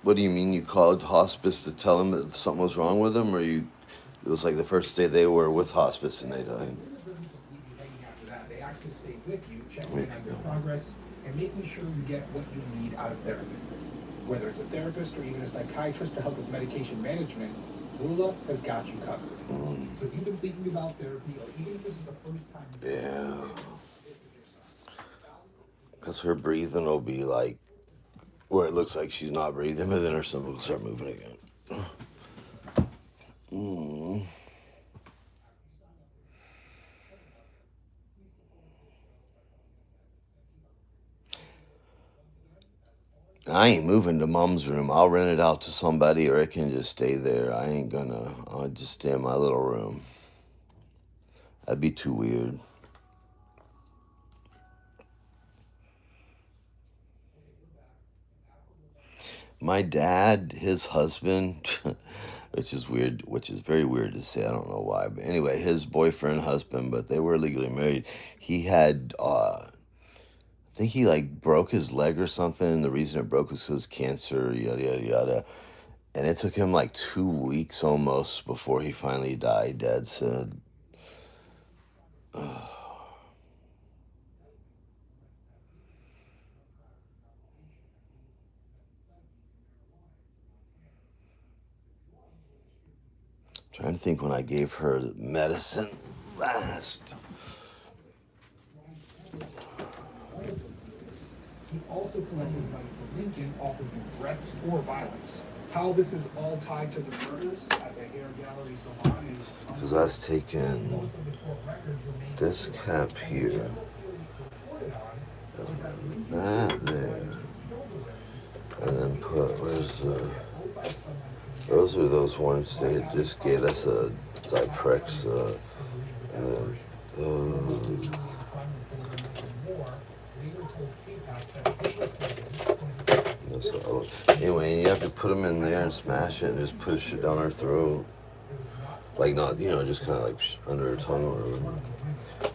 What do you mean you called hospice to tell them that something was wrong with them, or it was like the first day they were with hospice and they died? It doesn't just leave you hanging after that. They actually stay with you, checking in on your progress, and making sure you get what you need out of therapy. Whether it's a therapist or even a psychiatrist to help with medication management, Rula has got you covered. So if you've been thinking about therapy, or even if this is the first time you've Yeah. this is your sign. Because her breathing will be like, where it looks like she's not breathing, but then her stomach will start moving again. I ain't moving to mom's room. I'll rent it out to somebody, or it can just stay there. I'll just stay in my little room. That'd be too weird. My dad, his husband, which is weird, which is very weird to say. I don't know why. But anyway, his boyfriend, husband, but they were legally married. He had, I think he like broke his leg or something. And the reason it broke was because cancer, yada, yada, yada. And it took him like 2 weeks almost before he finally died, Dad said. Trying to think when I gave her medicine last. He also collected money from Lincoln, offered him threats or violence. How this is all tied to the murders at the Hair Gallery Salon is Because I was taking most of the court records remain this cap here, that there, and then where's the, those are those ones they had just gave, that's a Zyprex, and then those. Anyway, you have to put them in there and smash it and just push it down her throat. Like, not, just kind of like under her tongue or whatever.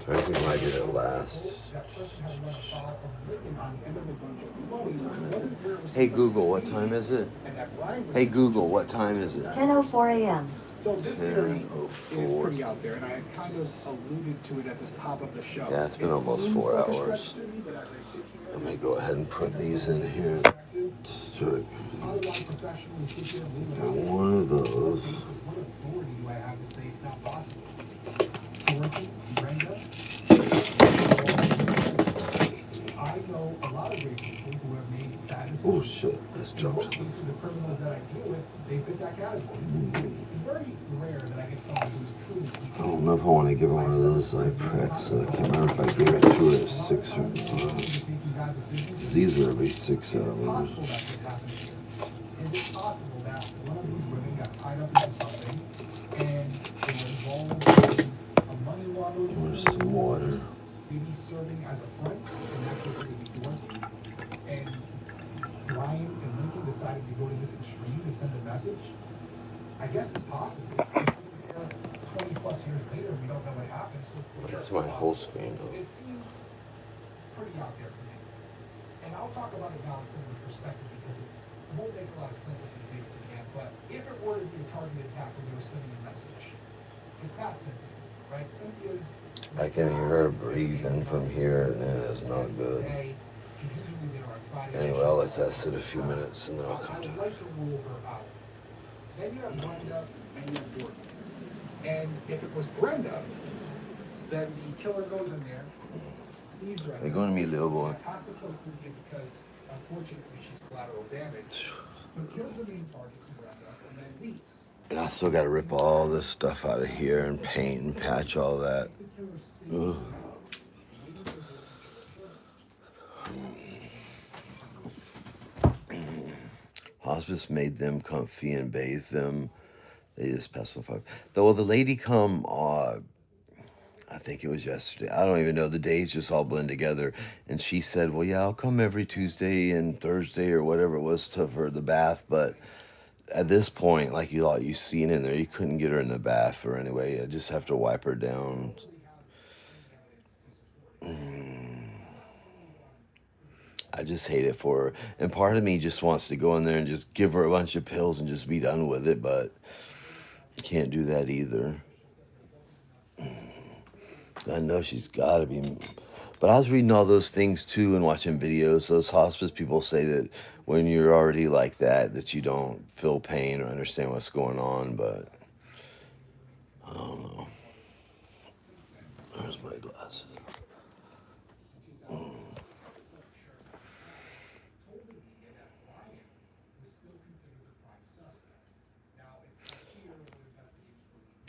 I think I did it last. That person had run afoul of Lincoln on the end of a bunch of money, which wasn't where it was Hey supposed Google, to what be, time is it? and that Brian was Hey supposed Google, to what be. time is it? 10:04 a.m. So this theory is 10:04. pretty out there, and I kind of alluded to it at the top of the show. Yeah, it's been almost seems 4 like a hours. stretch to me, but as I sit here, Let me go ahead and put these in here. Sure. how do I professionally sit here and rule it out? One of On what those. basis, what authority do I have to say it's not possible? Dorothy, Brenda, I know a lot of great people who have made bad decisions. Oh shit, let's In jump. most cases, the criminals that I deal with, they fit that category. It's very rare that I get someone who's truly. I don't know if I want to give her one of those Zyprex. I can't remember if I gave it to her at 6 or 5. These are every 6 Is it hours. possible that's what happened here? Is it possible that one of these women got tied up into something and they were involved in a money laundering Where's scheme, some water? maybe serving as a front, in that case it would be Dorothy, and Brian and Lincoln decided to go to this extreme to send a message? I guess it's possible. We're sitting here 20 plus years later, we don't know what happened, so That's my whole screen. it seems pretty out there for me. And I'll talk about it now from the perspective because it won't make a lot of sense if you say it to the end. But if it were to be a targeted attack when they were sending a message, it's not Cynthia, right? Cynthia's. I can hear her breathing from here, and it is not good. Anyway, I'll let that sit a few minutes, and then I'll I come would to like to rule her out. Then you have Brenda and you have Dorothy. And if it was Brenda, then the killer goes in there, sees Brenda. You're going to meet sees little boy. Cynthia, has to kill Cynthia because unfortunately she's collateral damage. But kills the main target, Brenda, and then leaves. And I still got to rip all this stuff out of here and paint and patch all that. The killer stays Ugh. Hospice made them comfy and bathed them. They just pacified. Though the lady come, I think it was yesterday. I don't even know. The days just all blend together. And she said, well, yeah, I'll come every Tuesday and Thursday or whatever it was for the bath. But at this point, like you seen in there, you couldn't get her in the bath or anyway. I just have to wipe her down. I just hate it for her. And part of me just wants to go in there and just give her a bunch of pills and just be done with it. But can't do that either. I know she's got to be. But I was reading all those things too and watching videos. Those hospice people say that when you're already like that you don't feel pain or understand what's going on. But I don't know. Where's my glasses?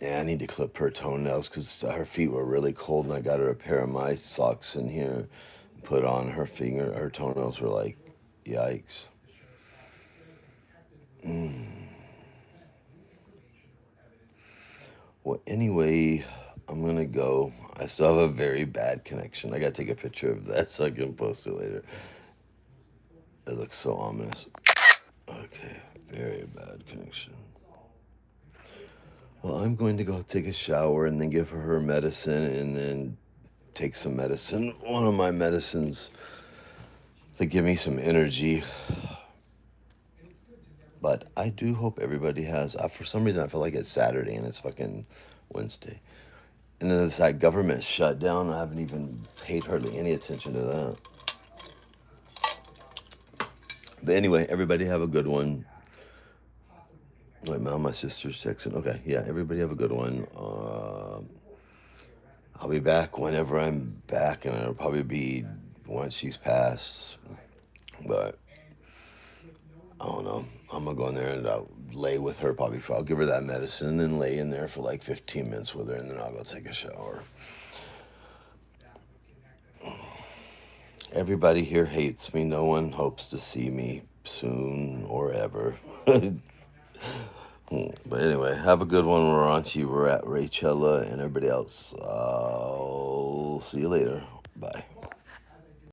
Yeah, I need to clip her toenails because her feet were really cold, and I got her a pair of my socks in here and put on her finger. Her toenails were like, yikes. Well, anyway, I'm going to go. I still have a very bad connection. I got to take a picture of that so I can post it later. It looks so ominous. Okay, very bad connection. Well, I'm going to go take a shower and then give her medicine and then take some medicine. One of my medicines to give me some energy. But I do hope everybody has, for some reason I feel like it's Saturday and it's fucking Wednesday. And then there's that government shutdown. I haven't even paid hardly any attention to that. But anyway, everybody have a good one. Wait, my sister's texting. Okay, yeah, everybody have a good one. I'll be back whenever I'm back, and it'll probably be once she's passed. But I don't know. I'm gonna go in there and I'll lay with her probably. I'll give her that medicine and then lay in there for like 15 minutes with her, and then I'll go take a shower. Everybody here hates me. No one hopes to see me soon or ever. But anyway, have a good one. We're on to you. We're at Rachella and everybody else. I'll see you later. Bye.